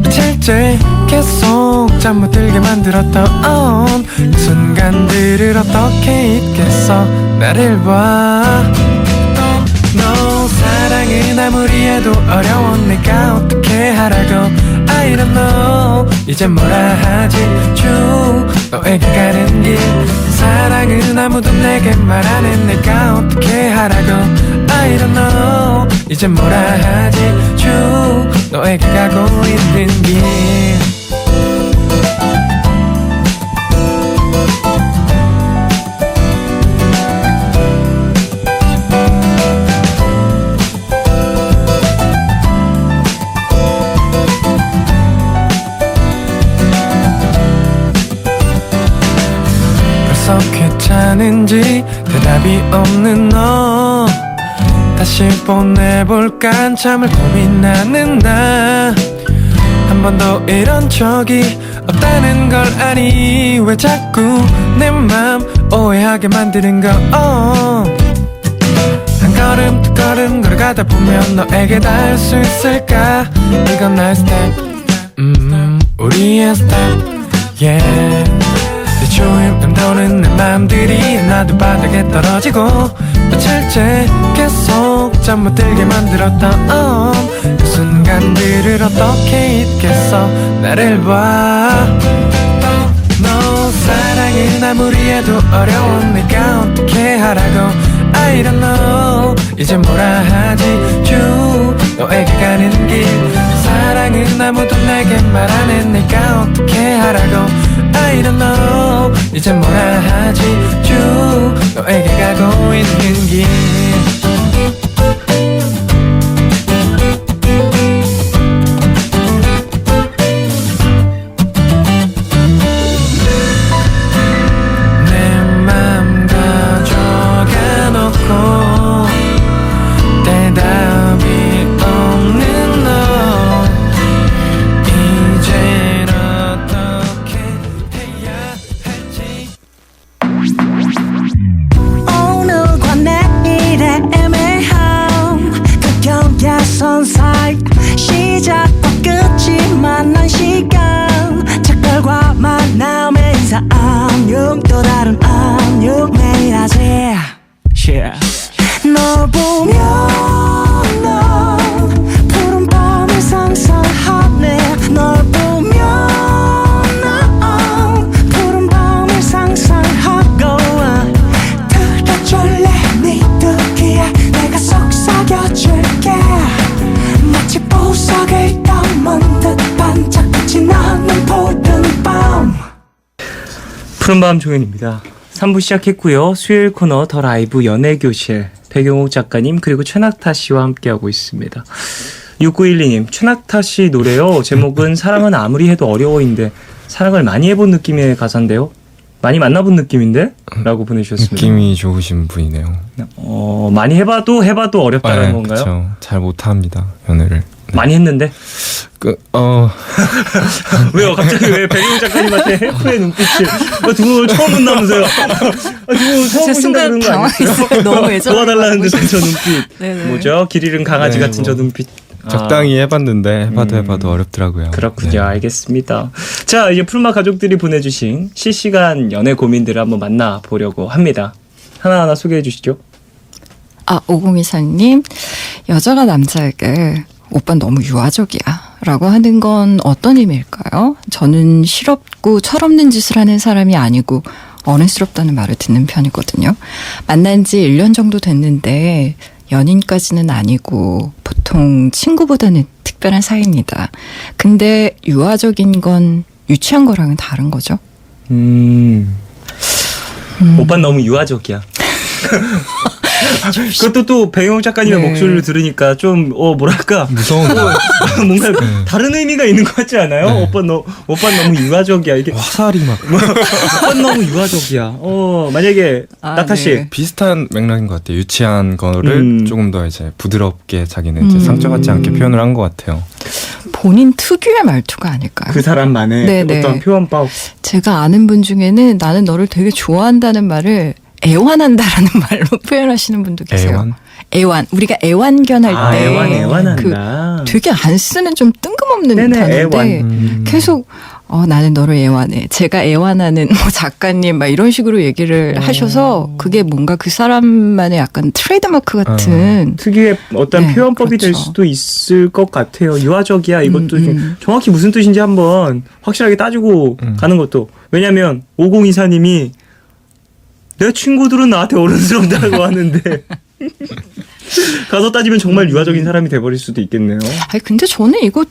미칠 때 계속 잠 못 들게 만들었던 그 순간들을 어떻게 잊겠어 나를 봐 너 사랑은 아무리 해도 어려운 내가 어떻게 하라고 I don't know 이제 뭐라 하지 쭉 너에게 가는 길 사랑은 아무도 내게 말하는 내가 어떻게 하라고 I don't know 이제 뭐라 하지 쭉 너에게 가고 있는 길 괜찮은지 대답이 없는 너 다시 보내볼까 한참을 고민하는 나 한 번도 이런 적이 없다는 걸 아니 왜 자꾸 내 맘 오해하게 만드는 거 한 걸음 두 걸음 걸어가다 보면 너에게 닿을 수 있을까 이건 나의 스텝 우리의 스텝 yeah. 내 조일 맴도는 내 맘들이 하나둘 바닥에 떨어지고 미칠 때 계속 잠 못 들게 만들었던 그 순간들을 어떻게 잊겠어 나를 봐 너 사랑은 아무리 해도 어려운 내가 어떻게 하라고 I don't know 이제 뭐라 하지 쭉 너에게 가는 길 사랑은 아무도 내게 말하는 내가 어떻게 하라고 I don't know 이제 뭐라 하지 쭉 너에게 가고 있는 길 내 맘 가져가 놓고 대답이 없는 너 이젠 어떻게 해야 할지 오늘과 내일의 애매함 그 경계선 사이 시작과 끝이 만난 시간 작별과 만남의 인사 안녕 또 다른 안녕 매일 하지 널 보면 넌 푸른 밤을 상상하네 널 보면 넌 푸른 밤을 상상하고 들어줄래 네 듣기에 내가 속삭여줄게 마치 보석을 담은 듯 반짝빛이 나는 푸른 밤 푸른밤 종현입니다. 3부 시작했고요. 수요일 코너 더 라이브 연애교실 배경옥 작가님 그리고 최낙타 씨와 함께하고 있습니다. 6912님 최낙타 씨 노래요. 제목은 사랑은 아무리 해도 어려워인데 사랑을 많이 해본 느낌의 가사인데요. 많이 만나본 느낌인데? 라고 보내주셨습니다. 느낌이 좋으신 분이네요. 많이 해봐도 어렵다는 건가요? 그렇죠. 잘 못합니다 연애를. 네. 많이 했는데? 왜요? 갑자기 왜 배경옥 작가님한테 헬프의 눈빛을 두 분 처음 본다면서요? 두 분 처음 보신다 그런 거 아니에요? 너무 애정 도와달라는 듯한 저 눈빛. 뭐죠? 길 잃은 강아지 네, 같은 저 눈빛. 적당히 해봤는데 해봐도 어렵더라고요. 그렇군요. 네. 알겠습니다. 자, 이제 푸른밤 가족들이 보내주신 실시간 연애 고민들을 한번 만나보려고 합니다. 하나하나 소개해 주시죠. 5024님, 여자가 남자에게 오빠 너무 유아적이야 라고 하는 건 어떤 의미일까요? 저는 실없고 철없는 짓을 하는 사람이 아니고 어른스럽다는 말을 듣는 편이거든요. 만난 지 1년 정도 됐는데 연인까지는 아니고 보통 친구보다는 특별한 사이입니다. 근데 유아적인 건 유치한 거랑은 다른 거죠. 오빠는 너무 유아적이야. 그것도 또 배용 작가님의 네. 목소리를 들으니까 좀 뭐랄까 무서운 뭔가 다른 의미가 있는 것 같지 않아요? 네. 오빠 너무 유아적이야 이게. 화살이 막 오빠 너무 유아적이야. 만약에 낙타 씨 네. 비슷한 맥락인 것 같아요. 유치한 거를 조금 더 이제 부드럽게 자기는 이제 상처받지 않게 표현을 한 것 같아요. 본인 특유의 말투가 아닐까요? 그 사람만의 네네. 어떤 표현법. 제가 아는 분 중에는 나는 너를 되게 좋아한다는 말을 애완한다라는 말로 표현하시는 분도 계세요. 애완? 애완. 우리가 애완견할 때 애완한다. 되게 안 쓰는 좀 뜬금없는 네네, 단어인데 애완. 계속 나는 너를 애완해. 제가 애완하는 뭐 작가님 막 이런 식으로 얘기를 하셔서 그게 뭔가 그 사람만의 약간 트레이드마크 같은 특유의 어떤 네, 표현법이 될 그렇죠. 수도 있을 것 같아요. 유아적이야 이것도 좀 정확히 무슨 뜻인지 한번 확실하게 따지고 가는 것도. 왜냐하면 5024님이 내 친구들은 나한테 어른스럽다고 하는데 가서 따지면 정말 유아적인 사람이 돼버릴 수도 있겠네요. 아니 근데 저는 이거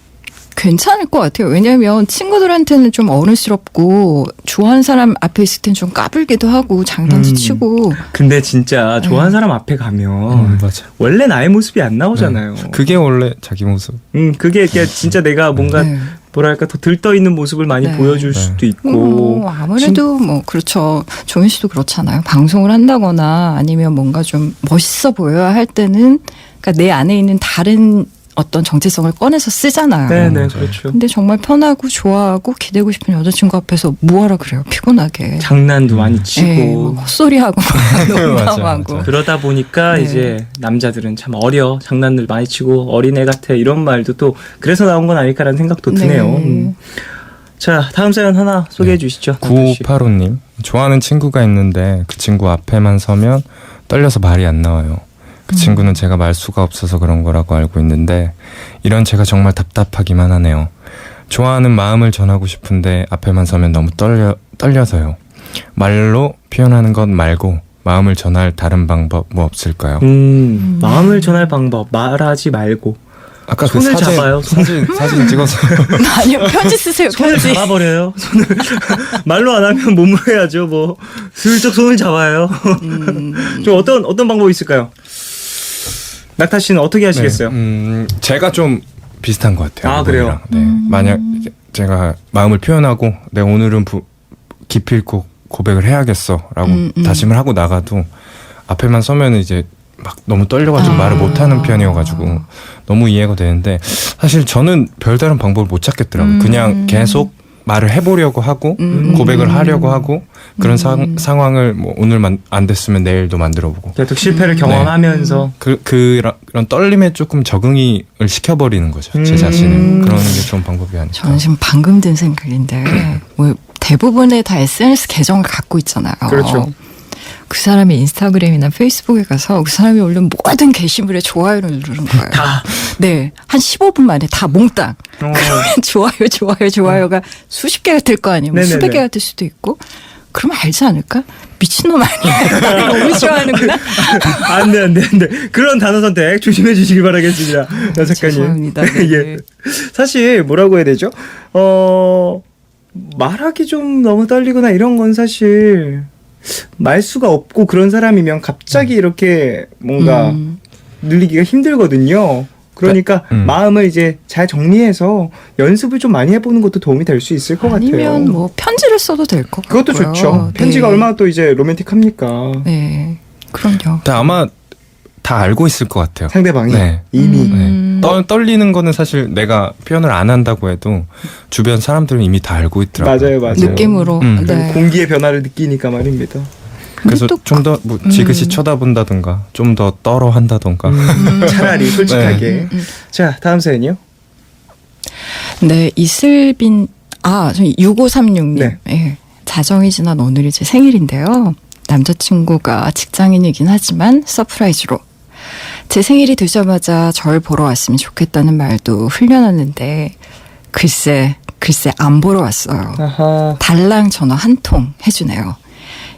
괜찮을 것 같아요. 왜냐하면 친구들한테는 좀 어른스럽고 좋아하는 사람 앞에 있을 땐 좀 까불기도 하고 장난도 치고 근데 진짜 좋아하는 사람 앞에 가면 맞아. 원래 나의 모습이 안 나오잖아요. 그게 원래 자기 모습. 그게 진짜 내가 뭔가 네. 뭐랄까 더 들떠 있는 모습을 많이 네. 보여줄 수도 있고. 뭐 아무래도 뭐 그렇죠. 조윤 씨도 그렇잖아요. 방송을 한다거나 아니면 뭔가 좀 멋있어 보여야 할 때는 그러니까 내 안에 있는 다른 어떤 정체성을 꺼내서 쓰잖아요. 네네 맞아요. 그렇죠. 근데 정말 편하고 좋아하고 기대고 싶은 여자친구 앞에서 뭐하라 그래요. 피곤하게. 장난도 많이 치고. 예, 뭐 헛소리하고 농담하고. 맞아. 그러다 보니까 네. 이제 남자들은 참 어려 장난들 많이 치고 어린애 같아 이런 말도 또 그래서 나온 건 아닐까라는 생각도 드네요. 네. 자 다음 사연 하나 소개해 주시죠. 9585님. 좋아하는 친구가 있는데 그 친구 앞에만 서면 떨려서 말이 안 나와요. 그 친구는 제가 말수가 없어서 그런 거라고 알고 있는데 이런 제가 정말 답답하기만 하네요. 좋아하는 마음을 전하고 싶은데 앞에만 서면 너무 떨려서요. 말로 표현하는 것 말고 마음을 전할 다른 방법 뭐 없을까요? 마음을 전할 방법 말하지 말고 아까 손을 그 잡아요. 사진 찍어서 아니요 편지 쓰세요. 손을 편지. 잡아버려요. 손을 말로 안 하면 몸으로 해야죠. 뭐 슬쩍 손을 잡아요. 좀 어떤 방법이 있을까요? 낙타 씨는 어떻게 하시겠어요? 제가 좀 비슷한 것 같아요. 아, 그래요? 네. 만약 제가 마음을 표현하고 내 오늘은 기필코 고백을 해야겠어라고 다짐을 하고 나가도 앞에만 서면 이제 막 너무 떨려가지고 말을 못하는 편이어가지고 너무 이해가 되는데 사실 저는 별다른 방법을 못 찾겠더라고요. 그냥 계속 말을 해보려고 하고 고백을 하려고 하고 그런 상황을 뭐 오늘만 안 됐으면 내일도 만들어보고 계속 실패를 경험하면서 그런 떨림에 조금 적응을 시켜버리는 거죠. 제 자신을. 그런 게 좀 방법이 아닐까. 저는 지금 방금 든 생각인데 뭐 대부분의 다 SNS 계정을 갖고 있잖아요. 그렇죠. 그 사람의 인스타그램이나 페이스북에 가서 그 사람이 올린 모든 게시물에 좋아요를 누르는 거예요. 다. 네. 한 15분 만에 다 몽땅. 그러면 좋아요가 수십 개가 될 거 아니에요. 뭐 네네네. 수백 개가 될 수도 있고. 그러면 알지 않을까? 미친놈 아니야. 나를 너무 좋아하는구나. 안 돼. 그런 단어 선택 조심해 주시기 바라겠습니다. 나 작가님. 죄송합니다. 네. 예. 사실 뭐라고 해야 되죠? 말하기 좀 너무 떨리거나 이런 건 사실 말수가 없고 그런 사람이면 갑자기 이렇게 뭔가 늘리기가 힘들거든요. 그러니까 마음을 이제 잘 정리해서 연습을 좀 많이 해보는 것도 도움이 될 수 있을 것 같아요. 아니면 뭐 편지를 써도 될 것 같고요. 그것도 좋죠. 편지가 네. 얼마나 또 이제 로맨틱합니까? 네. 그럼요. 근데 아마 다 알고 있을 것 같아요. 상대방이 네. 이미 네. 떨리는 거는 사실 내가 표현을 안 한다고 해도 주변 사람들은 이미 다 알고 있더라고요. 맞아요. 느낌으로. 네. 공기의 변화를 느끼니까 말입니다. 그래서 또 좀 더 뭐 지그시 쳐다본다던가 좀 더 떨어 한다던가 차라리 솔직하게. 자, 다음 사연이요. 네, 이슬빈, 6536님. 네. 예, 자정이 지난 오늘이 제 생일인데요. 남자친구가 직장인이긴 하지만 서프라이즈로 제 생일이 되자마자 절 보러 왔으면 좋겠다는 말도 흘려놨는데 글쎄 안 보러 왔어요. 아하. 달랑 전화 한 통 해주네요.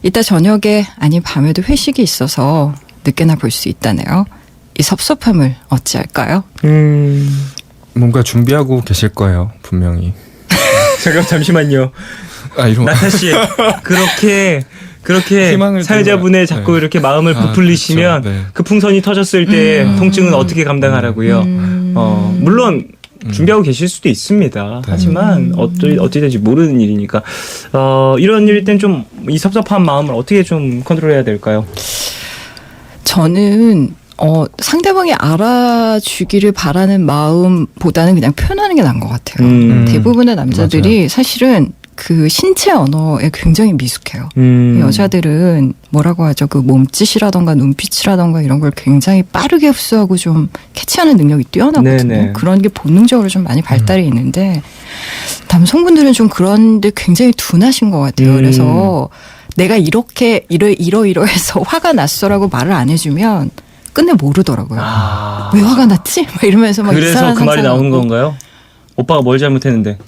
이따 저녁에 아니 밤에도 회식이 있어서 늦게나 볼 수 있다네요. 이 섭섭함을 어찌할까요? 뭔가 준비하고 계실 거예요 분명히. 잠시만요. 이런 나타 씨 그렇게 그렇게 희망을 사연자분의 들어야- 자꾸 네. 이렇게 마음을 부풀리시면 그렇죠. 네. 그 풍선이 터졌을 때 통증은 어떻게 감당하라고요. 물론 준비하고 계실 수도 있습니다. 하지만 어찌된지 모르는 일이니까 이런 일일 땐 좀 이 섭섭한 마음을 어떻게 좀 컨트롤해야 될까요? 저는 상대방이 알아주기를 바라는 마음보다는 그냥 표현하는 게 나은 것 같아요. 대부분의 남자들이 사실은 그 신체 언어에 굉장히 미숙해요. 여자들은 뭐라고 하죠? 그 몸짓이라던가 눈빛이라던가 이런 걸 굉장히 빠르게 흡수하고 좀 캐치하는 능력이 뛰어나거든요. 네네. 그런 게 본능적으로 좀 많이 발달이 있는데 남성분들은 좀 그런데 굉장히 둔하신 것 같아요. 그래서 내가 이렇게 이러해서 화가 났어라고 말을 안 해주면 끝내 모르더라고요. 왜 화가 났지? 막 이러면서 막 그래서 이상한 그 말이 나오는 상상하고. 건가요? 오빠가 뭘 잘못했는데?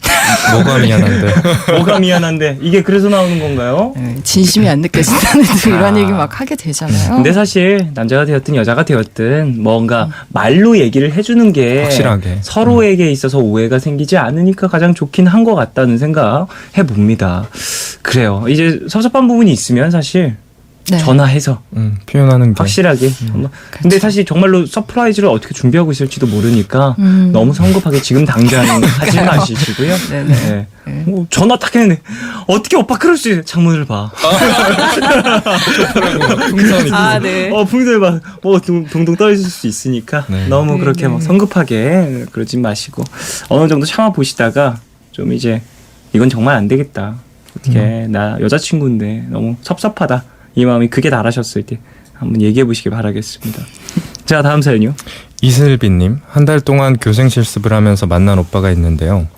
뭐가 미안한데. 뭐가 미안한데? 이게 그래서 나오는 건가요? 네, 진심이 안 느껴진다는 등 이런 얘기 막 하게 되잖아요. 근데 사실 남자가 되었든 여자가 되었든 뭔가 말로 얘기를 해주는 게 확실하게. 서로에게 있어서 오해가 생기지 않으니까 가장 좋긴 한 것 같다는 생각 해봅니다. 그래요. 이제 섭섭한 부분이 있으면 사실 네. 전화해서 표현하는 게. 확실하게. 근데 사실 정말로 서프라이즈를 어떻게 준비하고 있을지도 모르니까 너무 성급하게 지금 당장 하지 마시고요. 네네. 네. 전화 딱 했는데 어떻게 오빠 그럴 수 있어? 창문을 봐. 풍선이. 아, 네. 풍선을 봐. 뭐 동동 떨어질 수 있으니까 네. 너무 네, 그렇게 네. 뭐 성급하게 그러지 마시고 어느 정도 참아 보시다가 좀 이제 이건 정말 안 되겠다. 어떻게 나 여자친구인데 너무 섭섭하다. 이 마음이 극에 달하셨을 때 한번 얘기해 보시길 바라겠습니다. 자, 다음 사연이요. 이슬비님, 한 달 동안 교생 실습을 하면서 만난 오빠가 있는데요.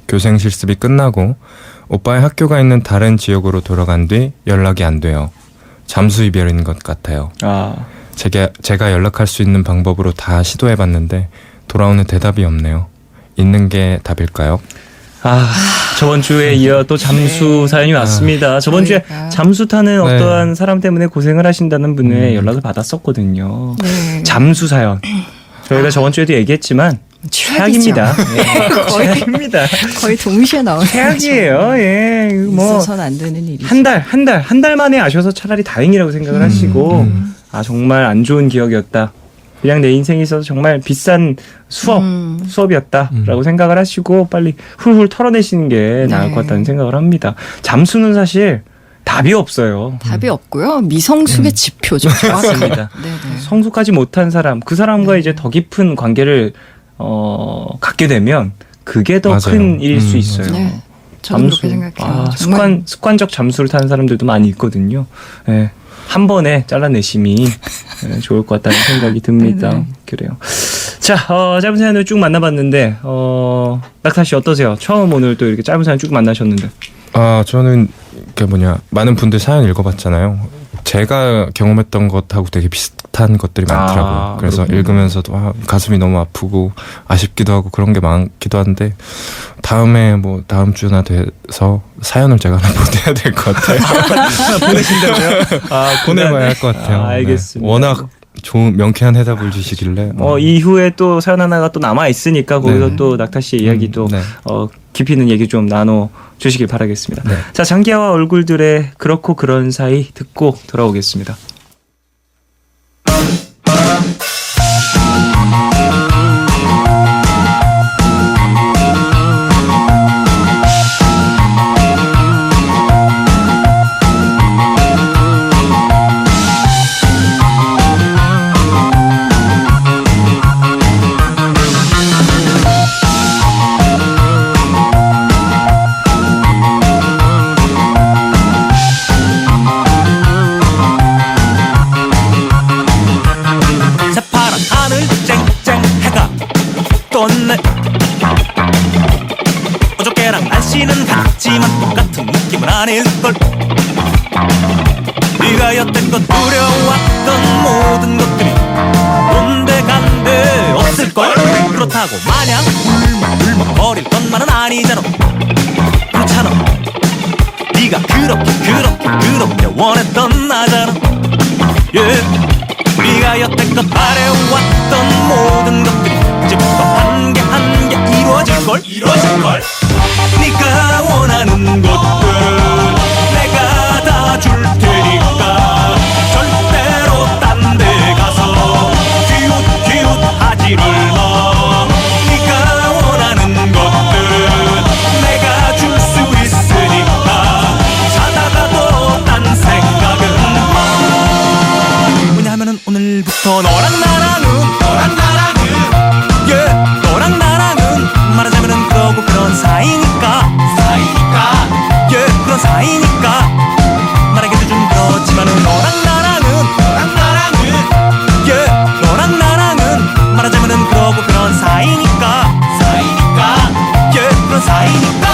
교생 실습이 끝나고 오빠의 학교가 있는 다른 지역으로 돌아간 뒤 연락이 안 돼요. 잠수 이별인 것 같아요. 제가 연락할 수 있는 방법으로 다 시도해봤는데 돌아오는 대답이 없네요. 있는 게 답일까요? 저번 주에 이어 또 잠수 사연이 왔습니다. 저번 주에 저희가. 잠수 타는 네. 어떠한 사람 때문에 고생을 하신다는 분의 연락을 받았었거든요. 네. 잠수 사연. 저희가 저번 주에도 얘기했지만 최악입니다. 최악입니다. 거의 동시에 나오는 최악이에요. 예. 뭐 있어서는 안 되는 일이죠. 한 달 만에 아셔서 차라리 다행이라고 생각을 하시고 정말 안 좋은 기억이었다. 그냥 내 인생에 있어서 정말 비싼 수업이었다라고 생각을 하시고 빨리 훌훌 털어내시는 게 나을 것 같다는 생각을 합니다. 잠수는 사실 답이 없어요. 답이 없고요. 미성숙의 지표죠. 맞습니다. 네네. 성숙하지 못한 사람, 그 사람과 이제 더 깊은 관계를 갖게 되면 그게 더 큰 맞아요. 일일 수 있어요. 네. 저도 그렇게 생각해요. 정말 습관적 잠수를 타는 사람들도 많이 있거든요. 예. 한 번에 잘라내심이 좋을 것 같다는 생각이 듭니다. 네네. 그래요. 자, 짧은 사연을 쭉 만나봤는데, 낙타 씨 어떠세요? 처음 오늘 또 이렇게 짧은 사연 쭉 만나셨는데. 저는 많은 분들 사연 읽어봤잖아요. 제가 경험했던 것하고 되게 비슷한 것들이 많더라고요. 그래서 그렇군요. 읽으면서도 가슴이 너무 아프고 아쉽기도 하고 그런 게 많기도 한데 다음 주나 돼서 사연을 제가 하나 보내야 될 것 같아요. 보내신다고요? 보내봐야 할 것 같아요. 알겠습니다. 네. 워낙 좋은 명쾌한 해답을 주시길래 이후에 또 사연 하나가 또 남아있으니까 거기서 네. 또 낙타 씨의 이야기도 네. 깊이 있는 얘기 좀 나눠주시길 바라겠습니다. 네. 자, 장기하와 얼굴들의 그렇고 그런 사이 듣고 돌아오겠습니다. 새파란 하늘 쨍쨍 해가 떴네. 어저께랑 날씨는 같지만 똑같은 느낌은 아닐걸. 네가 여태껏 두려워왔던 모든 것들이 온데간데 없을걸. 그렇다고 마냥 울먹울먹거릴 것만은 아니잖아. 그렇잖아. 네가 그렇게 원했던 나잖아. 네가 여태껏 바래왔던 모든 것들이 이제부터 한 개 한 개 이루어질걸. 네가 원하는 것들은 내가 다 줄 테니까 시작부터 너랑 나랑은 yeah, 너랑 나랑은 말하자면은 그러고 그런 사이니까 yeah, 그런 사이니까 말하기도 좀 그렇지만은 너랑 나랑은 yeah, 너랑 나랑은 말하자면은 그러고 그런 사이니까 yeah, 그런 사이니까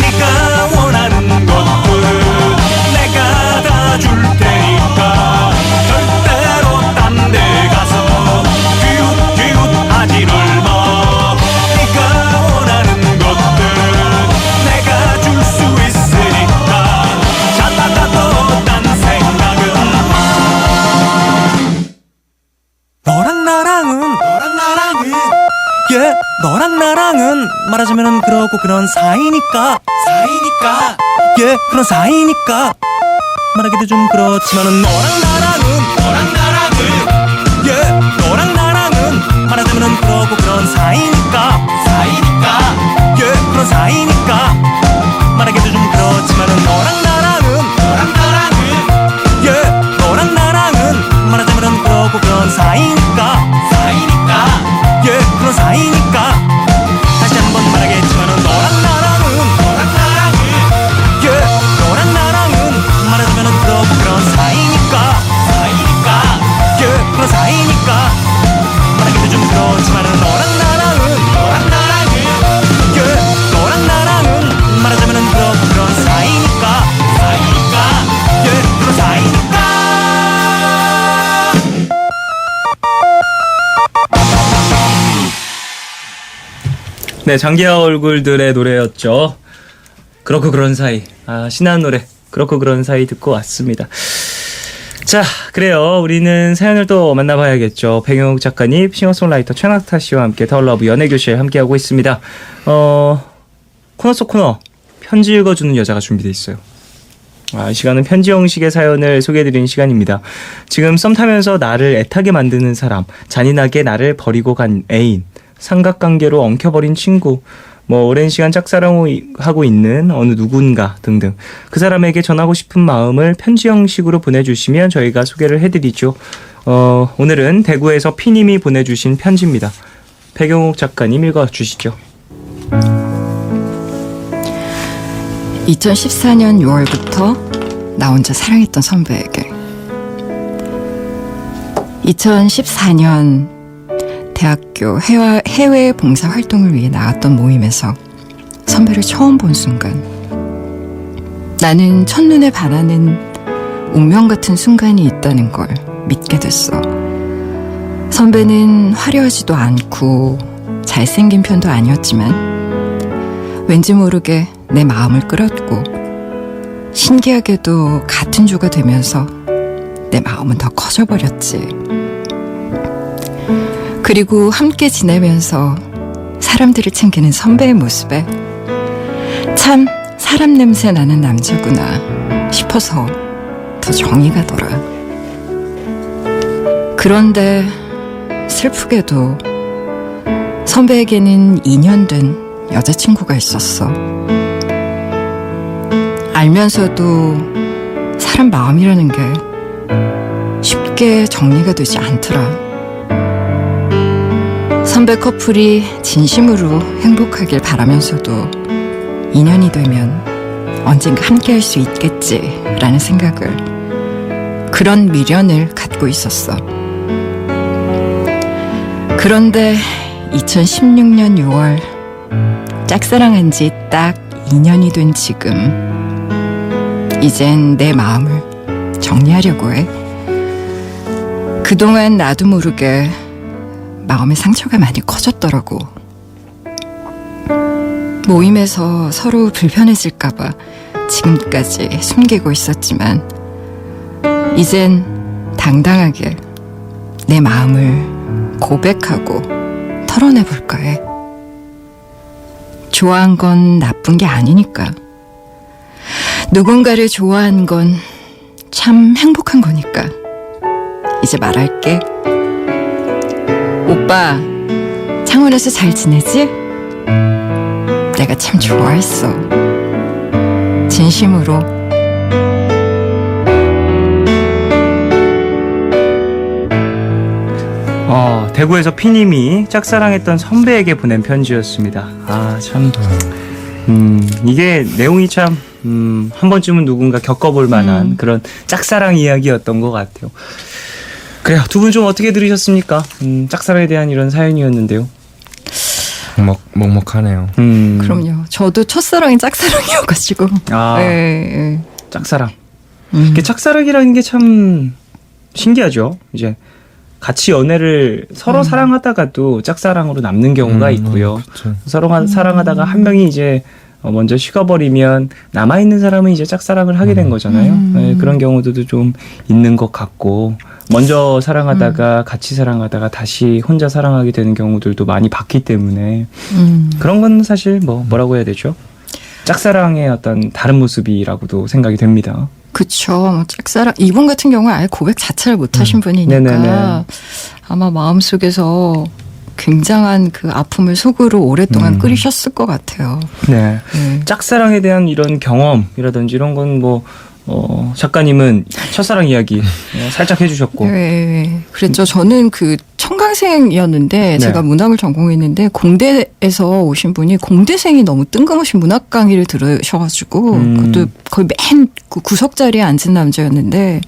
네가 원하는 것들 내가 다 줄 테니까 절대로 딴 데 가서 귀웃하지를 마. 네가 원하는 것들 내가 줄 수 있으니까 찾아가도 딴 생각은 너랑 나랑은 yeah, 너랑 나랑은 말하자면은 그러고 그런 사이니까 yeah, 그런 사이니까 말하기도 좀 그렇지만은 너랑 나랑은 yeah, 너랑 나랑은 말하자면은 그러고 그런 사이니까 yeah, 그런 사이니까 말하기도 좀 그렇지만은 너랑 나랑은 yeah, 너랑 나랑은 말하자면은 그러고 그런 사이니까 yeah, 그런 사이니까 다시 한번 말하겠지만은 너랑 나랑은 yeah, 너랑 나랑은 말하자면은 그러고 그런 사이니까 yeah, 그런 사이니까 말하기도 좀 그렇지만은 너랑 나랑은 yeah, 너랑 나랑은 말하자면은 그러고 그런 사이니까 yeah, 그런 사이니까 네, 장기하 얼굴들의 노래였죠. 그렇고 그런 사이. 아, 신나는 노래. 그렇고 그런 사이 듣고 왔습니다. 자, 그래요. 우리는 사연을 또 만나봐야겠죠. 백영욱 작가님, 싱어송라이터 최낙타 씨와 함께 더러브 연애교실 함께하고 있습니다. 코너 속 코너, 편지 읽어주는 여자가 준비되어 있어요. 이 시간은 편지 형식의 사연을 소개해드리는 시간입니다. 지금 썸 타면서 나를 애타게 만드는 사람, 잔인하게 나를 버리고 간 애인, 삼각관계로 엉켜버린 친구, 오랜 시간 짝사랑하고 있는 어느 누군가 등등 그 사람에게 전하고 싶은 마음을 편지 형식으로 보내주시면 저희가 소개를 해드리죠. 오늘은 대구에서 피님이 보내주신 편지입니다. 백영욱 작가님 읽어주시죠. 2014년 6월부터 나 혼자 사랑했던 선배에게 2014년 대학교 해외 봉사 활동을 위해 나갔던 모임에서 선배를 처음 본 순간 나는 첫눈에 반하는 운명 같은 순간이 있다는 걸 믿게 됐어. 선배는 화려하지도 않고 잘생긴 편도 아니었지만 왠지 모르게 내 마음을 끌었고 신기하게도 같은 주가 되면서 내 마음은 더 커져버렸지. 그리고 함께 지내면서 사람들을 챙기는 선배의 모습에 참 사람 냄새 나는 남자구나 싶어서 더 정이 가더라. 그런데 슬프게도 선배에게는 2년 된 여자친구가 있었어. 알면서도 사람 마음이라는 게 쉽게 정리가 되지 않더라. 선배 커플이 진심으로 행복하길 바라면서도 2년이 되면 언젠가 함께 할 수 있겠지라는 생각을, 그런 미련을 갖고 있었어. 그런데 2016년 6월 짝사랑한 지 딱 2년이 된 지금 이젠 내 마음을 정리하려고 해. 그동안 나도 모르게 마음의 상처가 많이 커졌더라고. 모임에서 서로 불편해질까봐 지금까지 숨기고 있었지만 이젠 당당하게 내 마음을 고백하고 털어내볼까 해. 좋아한 건 나쁜 게 아니니까. 누군가를 좋아하는 건 참 행복한 거니까 이제 말할게. 오빠, 창원에서 잘 지내지? 내가 참 좋아했어. 진심으로. 대구에서 피님이 짝사랑했던 선배에게 보낸 편지였습니다. 아, 참. 이게 내용이 참, 한 번쯤은 누군가 겪어볼 만한 그런 짝사랑 이야기였던 것 같아요. 그래요. 두 분 좀 어떻게 들으셨습니까? 짝사랑에 대한 이런 사연이었는데요. 먹먹하네요. 그럼요. 저도 첫사랑이 짝사랑이어가지고. 아, 예. 짝사랑. 이게 짝사랑이라는 게 참 신기하죠. 이제 같이 연애를 서로 사랑하다가도 짝사랑으로 남는 경우가 있고요. 그쵸. 서로 사랑하다가 한 명이 이제 먼저 식어버리면 남아있는 사람은 이제 짝사랑을 하게 된 거잖아요. 네, 그런 경우들도 좀 있는 것 같고, 먼저 사랑하다가 같이 사랑하다가 다시 혼자 사랑하게 되는 경우들도 많이 봤기 때문에 그런 건 사실 뭐라고 해야 되죠? 짝사랑의 어떤 다른 모습이라고도 생각이 됩니다. 그쵸. 짝사랑, 이분 같은 경우는 아예 고백 자체를 못 하신 분이니까 네네네. 아마 마음속에서 굉장한 그 아픔을 속으로 오랫동안 끓이셨을 것 같아요. 네. 네. 짝사랑에 대한 이런 경험이라든지 이런 건 작가님은 첫사랑 이야기 살짝 해주셨고. 네. 그랬죠. 저는 그 청강생이었는데 네. 제가 문학을 전공했는데 공대에서 오신 분이 공대생이 너무 뜬금없이 문학 강의를 들으셔가지고 그것도 거의 맨 그 구석 자리에 앉은 남자였는데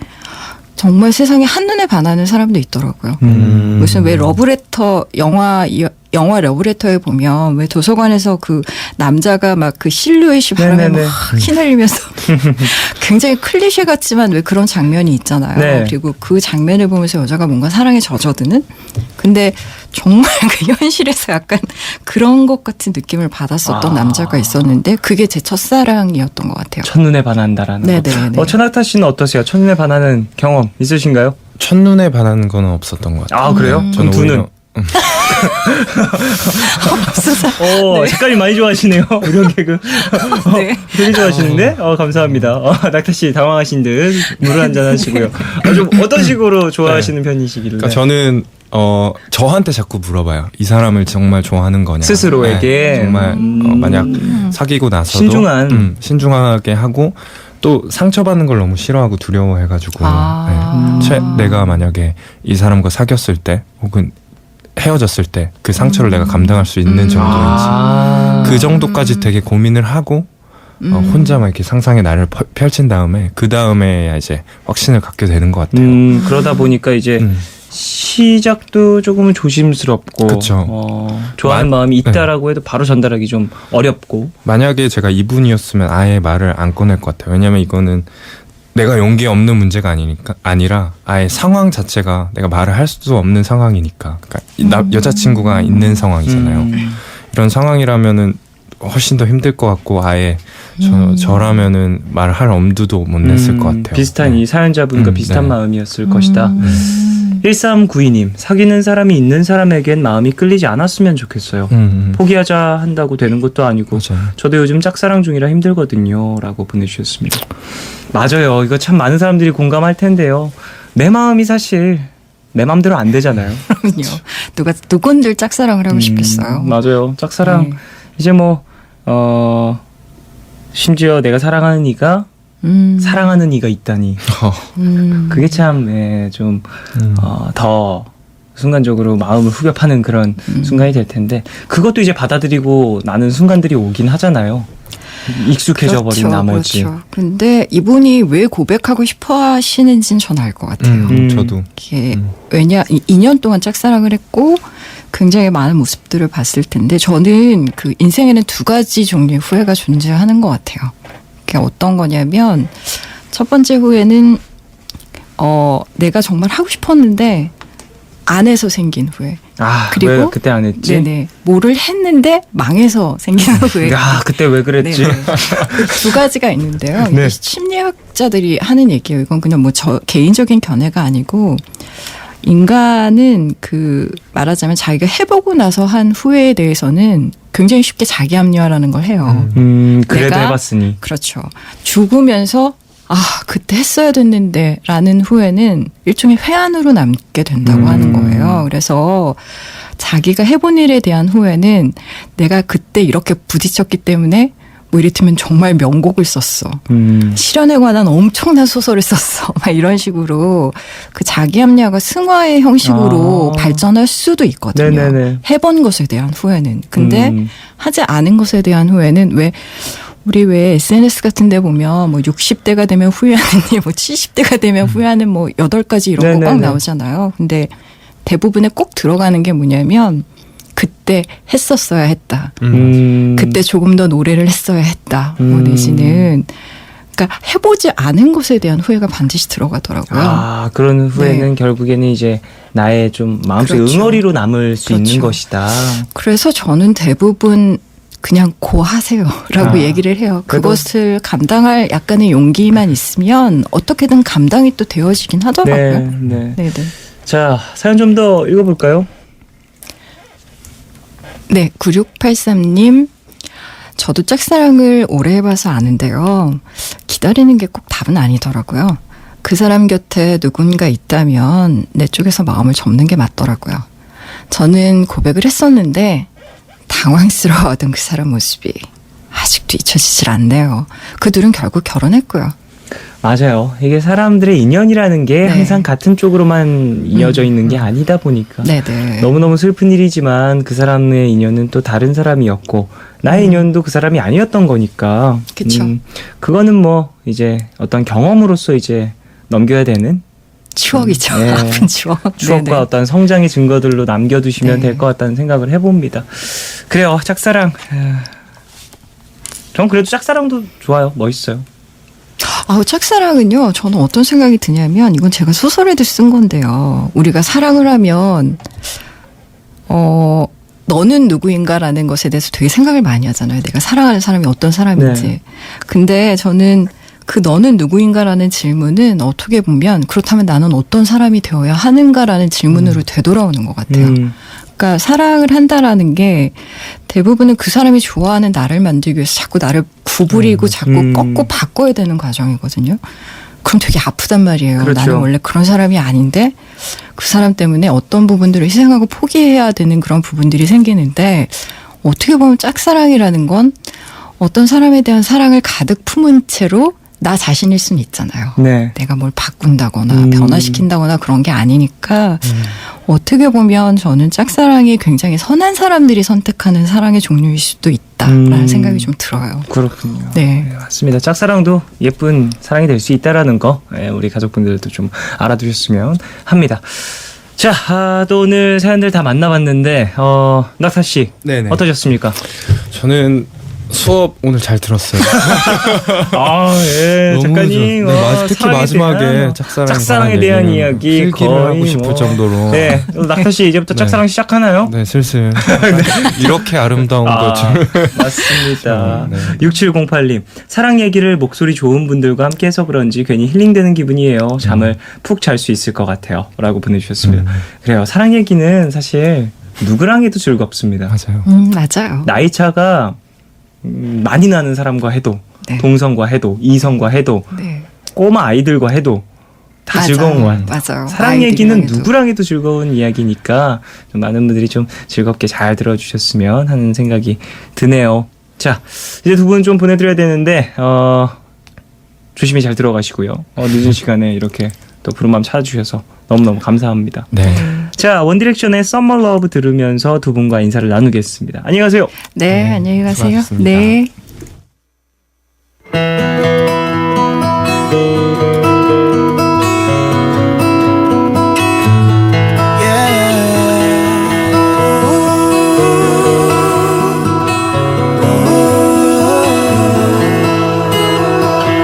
정말 세상에 한눈에 반하는 사람도 있더라고요. 무슨 왜 러브레터 영화 러브레터에 보면 왜 도서관에서 그 남자가 막 그 실루엣이 바람에 막 휘날리면서 굉장히 클리셰 같지만 왜 그런 장면이 있잖아요. 네. 그리고 그 장면을 보면서 여자가 뭔가 사랑에 젖어드는? 근데 정말 그 현실에서 약간 그런 것 같은 느낌을 받았었던 남자가 있었는데 그게 제 첫사랑이었던 것 같아요. 첫눈에 반한다라는 네네네. 거. 천학타 씨는 어떠세요? 첫눈에 반하는 경험 있으신가요? 첫눈에 반하는 건 없었던 것 같아요. 아, 그래요? 저는 두 눈. 오히려 작가님 많이 좋아하시네요. 이런 개그. 네. 되게 좋아하시는데? 감사합니다. 낙타 씨 당황하신 듯 물을 한잔 하시고요. 좀 어떤 식으로 좋아하시는 편이시길래? 그러니까 저는 저한테 자꾸 물어봐요. 이 사람을 정말 좋아하는 거냐. 스스로에게? 네, 정말 만약 사귀고 나서도 신중하게 하고 또 상처받는 걸 너무 싫어하고 두려워해가지고 내가 만약에 이 사람과 사귀었을 때 혹은 헤어졌을 때 그 상처를 내가 감당할 수 있는 정도인지 그 정도까지 되게 고민을 하고 혼자 막 이렇게 상상의 나를 펼친 다음에 그 다음에 이제 확신을 갖게 되는 것 같아요. 그러다 보니까 이제 시작도 조금은 조심스럽고 그쵸. 좋아하는 마음이 있다라고 해도 바로 전달하기 좀 어렵고. 만약에 제가 이분이었으면 아예 말을 안 꺼낼 것 같아요. 왜냐면 이거는 내가 용기 없는 문제가 아니라 아예 상황 자체가 내가 말을 할 수도 없는 상황이니까. 그러니까 여자친구가 있는 상황이잖아요. 이런 상황이라면은 훨씬 더 힘들 것 같고 아예 저라면은 말할 엄두도 못 냈을 것 같아요. 비슷한 이 사연자분과 비슷한 네. 마음이었을 것이다. 1392님, 사귀는 사람이 있는 사람에겐 마음이 끌리지 않았으면 좋겠어요. 포기하자 한다고 되는 것도 아니고 맞아요. 저도 요즘 짝사랑 중이라 힘들거든요 라고 보내주셨습니다. 맞아요. 이거 참 많은 사람들이 공감할 텐데요. 내 마음이 사실 내 마음대로 안 되잖아요. 그럼요. 누군들 짝사랑을 하고 싶겠어요. 맞아요. 짝사랑. 네. 이제 심지어 내가 사랑하는 이가 사랑하는 이가 있다니. 그게 참 더 순간적으로 마음을 후벼 파는 그런 순간이 될 텐데 그것도 이제 받아들이고 나는 순간들이 오긴 하잖아요. 익숙해져 버린 나머지. 그렇죠. 근데 이분이 왜 고백하고 싶어 하시는지는 전 알 것 같아요. 저도. 이게 왜냐 2년 동안 짝사랑을 했고 굉장히 많은 모습들을 봤을 텐데 저는 그 인생에는 두 가지 종류의 후회가 존재하는 것 같아요. 그게 어떤 거냐면 첫 번째 후회는 내가 정말 하고 싶었는데 안 해서 생긴 후회. 그리고 왜 그때 안 했지? 네네. 뭐를 했는데 망해서 생긴 후회. 그때 왜 그랬지? 두 가지가 있는데요. 네. 심리학자들이 하는 얘기예요. 이건 그냥 저 개인적인 견해가 아니고 인간은 말하자면 자기가 해보고 나서 한 후회에 대해서는 굉장히 쉽게 자기 합리화라는 걸 해요. 그래도 내가- 해봤으니. 그렇죠. 죽으면서 그때 했어야 됐는데 라는 후회는 일종의 회한으로 남게 된다고 하는 거예요. 그래서 자기가 해본 일에 대한 후회는 내가 그때 이렇게 부딪혔기 때문에 뭐 이를테면 정말 명곡을 썼어. 실현에 관한 엄청난 소설을 썼어. 막 이런 식으로 그 자기 합리화가 승화의 형식으로 발전할 수도 있거든요. 네네네. 해본 것에 대한 후회는. 근데 음. 하지 않은 것에 대한 후회는 우리 왜 SNS 같은 데 보면 뭐 60대가 되면 후회하는 일, 뭐 70대가 되면 후회하는 뭐 8가지 이런 거 막 네네네. 나오잖아요. 근데 대부분에 꼭 들어가는 게 뭐냐면 그때 했었어야 했다. 그때 조금 더 노래를 했어야 했다. 뭐 내지는 그러니까 해보지 않은 것에 대한 후회가 반드시 들어가더라고요. 그런 후회는 네. 결국에는 이제 나의 좀 마음속 그렇죠. 응어리로 남을 수 그렇죠. 있는 것이다. 그래서 저는 대부분 그냥 고하세요라고 얘기를 해요. 그래도- 그것을 감당할 약간의 용기만 있으면 어떻게든 감당이 또 되어지긴 하더라고요. 네. 네네. 자, 사연 좀 더 읽어볼까요? 네, 9683님. 저도 짝사랑을 오래 해봐서 아는데요. 기다리는 게 꼭 답은 아니더라고요. 그 사람 곁에 누군가 있다면 내 쪽에서 마음을 접는 게 맞더라고요. 저는 고백을 했었는데 당황스러워하던 그 사람 모습이 아직도 잊혀지질 않네요. 그 둘은 결국 결혼했고요. 맞아요. 이게 사람들의 인연이라는 게 네. 항상 같은 쪽으로만 이어져 있는 게 아니다 보니까 네네. 너무너무 슬픈 일이지만 그 사람의 인연은 또 다른 사람이었고 나의 인연도 그 사람이 아니었던 거니까 그쵸. 그거는 뭐 이제 어떤 경험으로서 이제 넘겨야 되는 추억이죠. 네. 아픈 추억. 추억과 네네. 어떤 성장의 증거들로 남겨두시면 네. 될 것 같다는 생각을 해봅니다. 그래요. 짝사랑. 전 그래도 짝사랑도 좋아요. 멋있어요. 짝사랑은요, 저는 어떤 생각이 드냐면, 이건 제가 소설에도 쓴 건데요. 우리가 사랑을 하면, 너는 누구인가라는 것에 대해서 되게 생각을 많이 하잖아요. 내가 사랑하는 사람이 어떤 사람인지. 네. 근데 저는 그 너는 누구인가라는 질문은 어떻게 보면, 그렇다면 나는 어떤 사람이 되어야 하는가라는 질문으로 되돌아오는 것 같아요. 그러니까 사랑을 한다라는 게 대부분은 그 사람이 좋아하는 나를 만들기 위해서 자꾸 나를 구부리고 자꾸 꺾고 바꿔야 되는 과정이거든요. 그럼 되게 아프단 말이에요. 그렇죠. 나는 원래 그런 사람이 아닌데 그 사람 때문에 어떤 부분들을 희생하고 포기해야 되는 그런 부분들이 생기는데 어떻게 보면 짝사랑이라는 건 어떤 사람에 대한 사랑을 가득 품은 채로 나 자신일 수는 있잖아요. 네. 내가 뭘 바꾼다거나 변화시킨다거나 그런 게 아니니까 어떻게 보면 저는 짝사랑이 굉장히 선한 사람들이 선택하는 사랑의 종류일 수도 있다라는 생각이 좀 들어요. 그렇군요. 네. 네, 맞습니다. 짝사랑도 예쁜 사랑이 될 수 있다라는 거 우리 가족분들도 좀 알아두셨으면 합니다. 자, 또 오늘 사연들 다 만나봤는데 낙타 씨 네네. 어떠셨습니까? 저는 수업 오늘 잘 들었어요. 예, 너무 작가님. 특히 사랑에 마지막에 대한, 짝사랑에 대한 얘기는 이야기 필기를 거의 하고 싶을 뭐. 정도로. 네, 낙타 씨 이제부터 네. 짝사랑 시작하나요? 네, 슬슬 이렇게 아름다운 것을. 맞습니다. 네. 6708님, 사랑 얘기를 목소리 좋은 분들과 함께 해서 그런지 괜히 힐링되는 기분이에요. 잠을 푹 잘 수 있을 것 같아요. 라고 보내주셨습니다. 그래요. 사랑 얘기는 사실 누구랑 해도 즐겁습니다. 맞아요. 맞아요. 나이 차가 많이 나는 사람과 해도, 네. 동성과 해도, 이성과 해도, 네. 꼬마 아이들과 해도 다 맞아요. 즐거운 것 같아요. 맞아요. 사랑 아이들이랑 얘기는 해도. 누구랑 해도 즐거운 이야기니까 좀 많은 분들이 좀 즐겁게 잘 들어주셨으면 하는 생각이 드네요. 자, 이제 두 분 좀 보내드려야 되는데 조심히 잘 들어가시고요. 늦은 시간에 이렇게 또 부른마음 찾아주셔서 너무너무 감사합니다. 네. 자, 원디렉션의 Summer Love 들으면서 두 분과 인사를 나누겠습니다. 안녕히 가세요. 네, 안녕히 가세요. 수고하셨습니다. 네.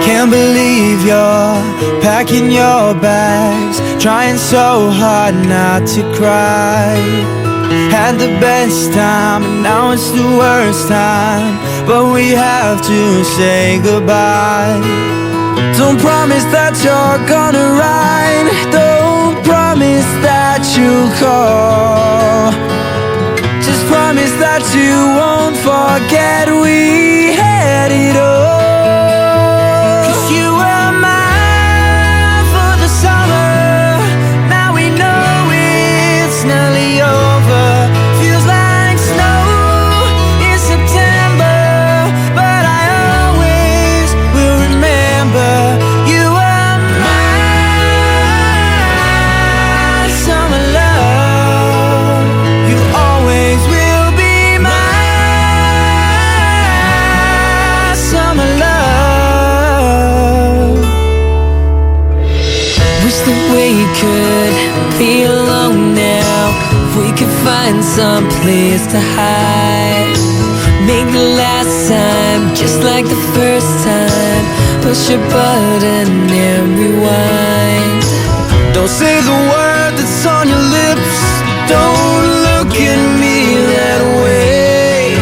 Can't believe you're packing your bags, trying so hard not to cry. Had the best time and now it's the worst time, but we have to say goodbye. Don't promise that you're gonna ride, don't promise that you'll call. Just promise promise that you won't forget we had it all. 'Cause you were mine for the summer. Now we know it's nearly over. Feels like snow in September, but I always will remember you were my summer love. You always will be my summer love. Wish that we could be alone now. If we could find some place to hide. Make the last time just like the first time. Push a button and rewind. Don't say the word that's on your lips. Don't look at me that way.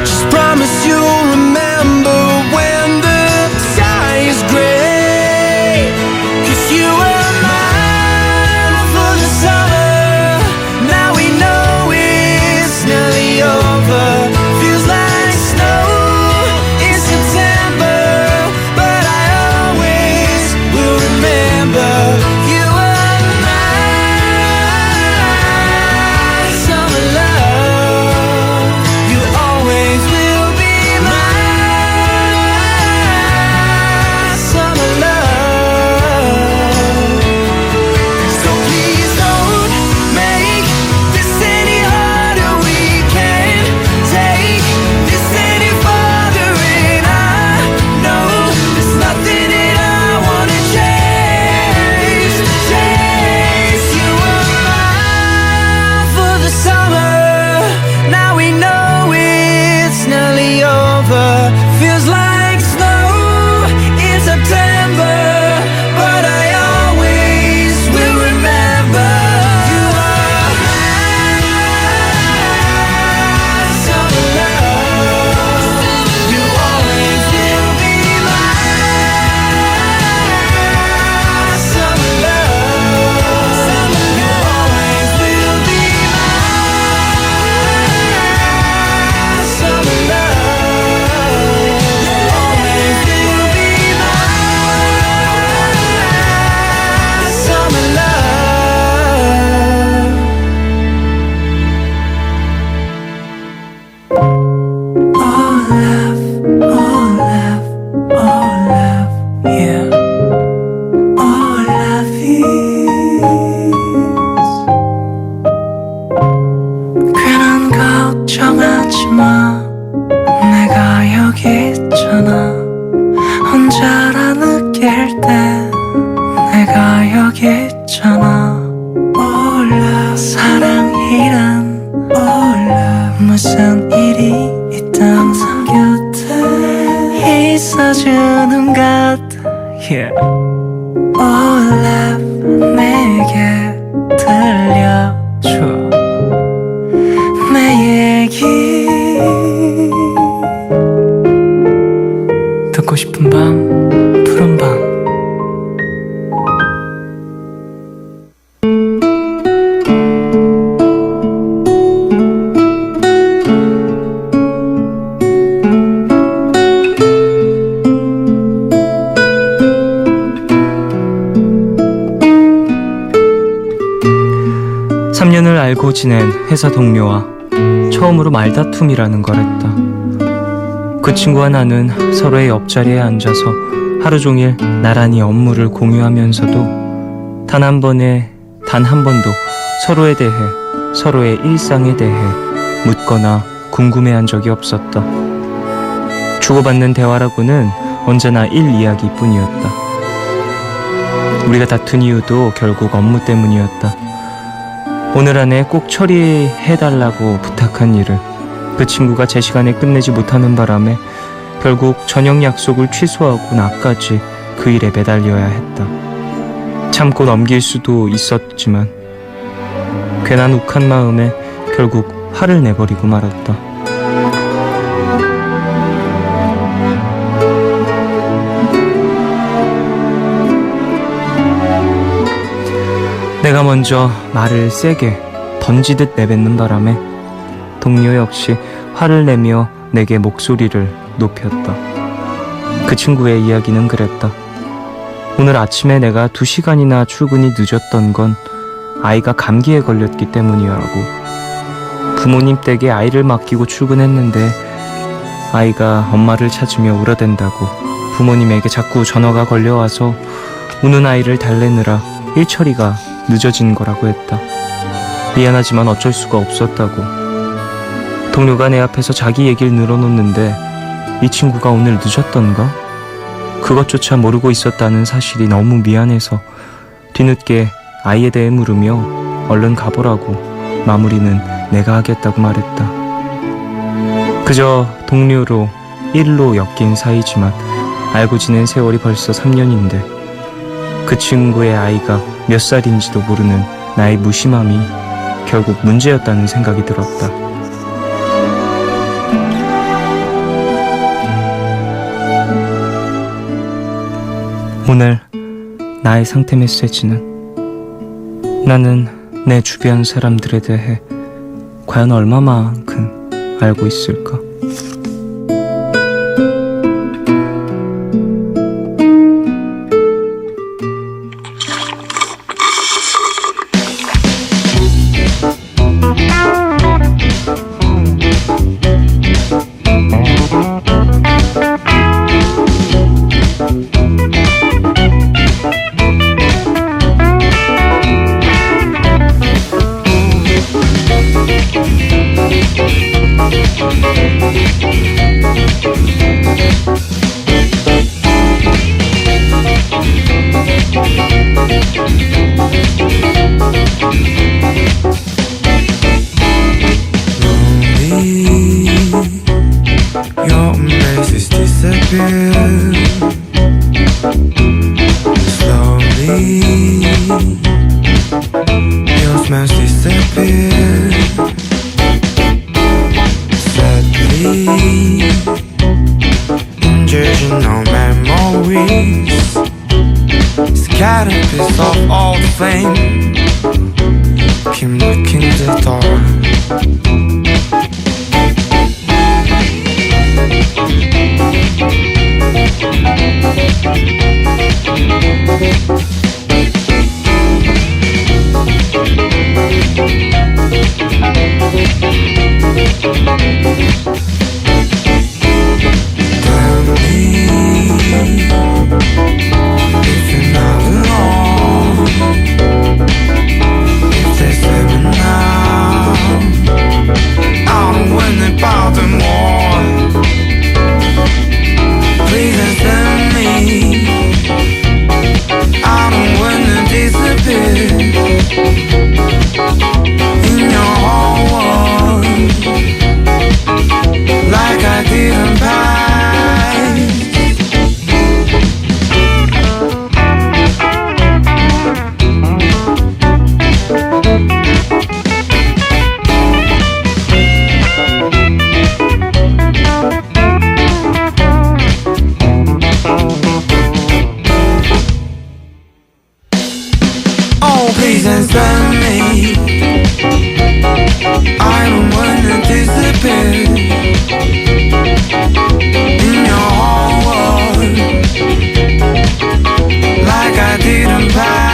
Just promise you'll remember when the sky is gray. 'Cause you were mine for the summer. Now we know it's nearly over. Feels like snow in September, but I always will remember you were my summer love. You always will be my summer love. So please don't make this any harder. We can't take this any farther, and I know there's nothing that I wanna chase. You were mine for the summer. Now we know it's nearly over. Feels like snow in September, but I always will remember you are my summer love. You always will be my summer love. You always will be my summer love. You always will be my summer love. All love, all love, all love, yeah. All love is. 괜한 걱정하지 마. 내가 여기 있잖아. 혼자라 느낄 때 내가 여기 있잖아. All love, 사랑이란 all love. 무슨 일이 있든 항상 곁에 있어주는 것 yeah. All love 내게 들려줘 내 얘기 듣고 싶은 밤 푸른 밤. (3년을) 알고 지낸 회사 동료와 처음으로 말다툼이라는 걸 했다. 그 친구와 나는 서로의 옆자리에 앉아서 하루 종일 나란히 업무를 공유하면서도 단 한 번도 서로에 대해, 서로의 일상에 대해 묻거나 궁금해한 적이 없었다. 주고받는 대화라고는 언제나 일 이야기뿐이었다. 우리가 다툰 이유도 결국 업무 때문이었다. 오늘 안에 꼭 처리해달라고 부탁한 일을 그 친구가 제 시간에 끝내지 못하는 바람에 결국 저녁 약속을 취소하고 나까지 그 일에 매달려야 했다. 참고 넘길 수도 있었지만 괜한 욱한 마음에 결국 화를 내버리고 말았다. 내가 먼저 말을 세게 던지듯 내뱉는 바람에 동료 역시 화를 내며 내게 목소리를 높였다. 그 친구의 이야기는 그랬다. 오늘 아침에 내가 2시간이나 출근이 늦었던 건 아이가 감기에 걸렸기 때문이라고. 부모님 댁에 아이를 맡기고 출근했는데 아이가 엄마를 찾으며 울어댄다고 부모님에게 자꾸 전화가 걸려와서 우는 아이를 달래느라 일처리가 늦어진 거라고 했다. 미안하지만 어쩔 수가 없었다고. 동료가 내 앞에서 자기 얘기를 늘어놓는데 이 친구가 오늘 늦었던가? 그것조차 모르고 있었다는 사실이 너무 미안해서 뒤늦게 아이에 대해 물으며 얼른 가보라고 마무리는 내가 하겠다고 말했다. 그저 동료로 일로 엮인 사이지만 알고 지낸 세월이 벌써 3년인데 그 친구의 아이가 몇 살인지도 모르는 나의 무심함이 결국 문제였다는 생각이 들었다. 오늘 나의 상태 메시지는 나는 내 주변 사람들에 대해 과연 얼마만큼 알고 있을까? Your embraces disappear slowly. Your smiles disappear sadly. Injured in no memories, scattered piece of all the flame. Keep looking the door. Tell me if you're not alone, if there's heaven now. I don't win it about them more. Please answer me. I don't wanna disappear in your whole world like I didn't pass. Oh, please answer me. I don't wanna disappear in your whole world like I didn't pass.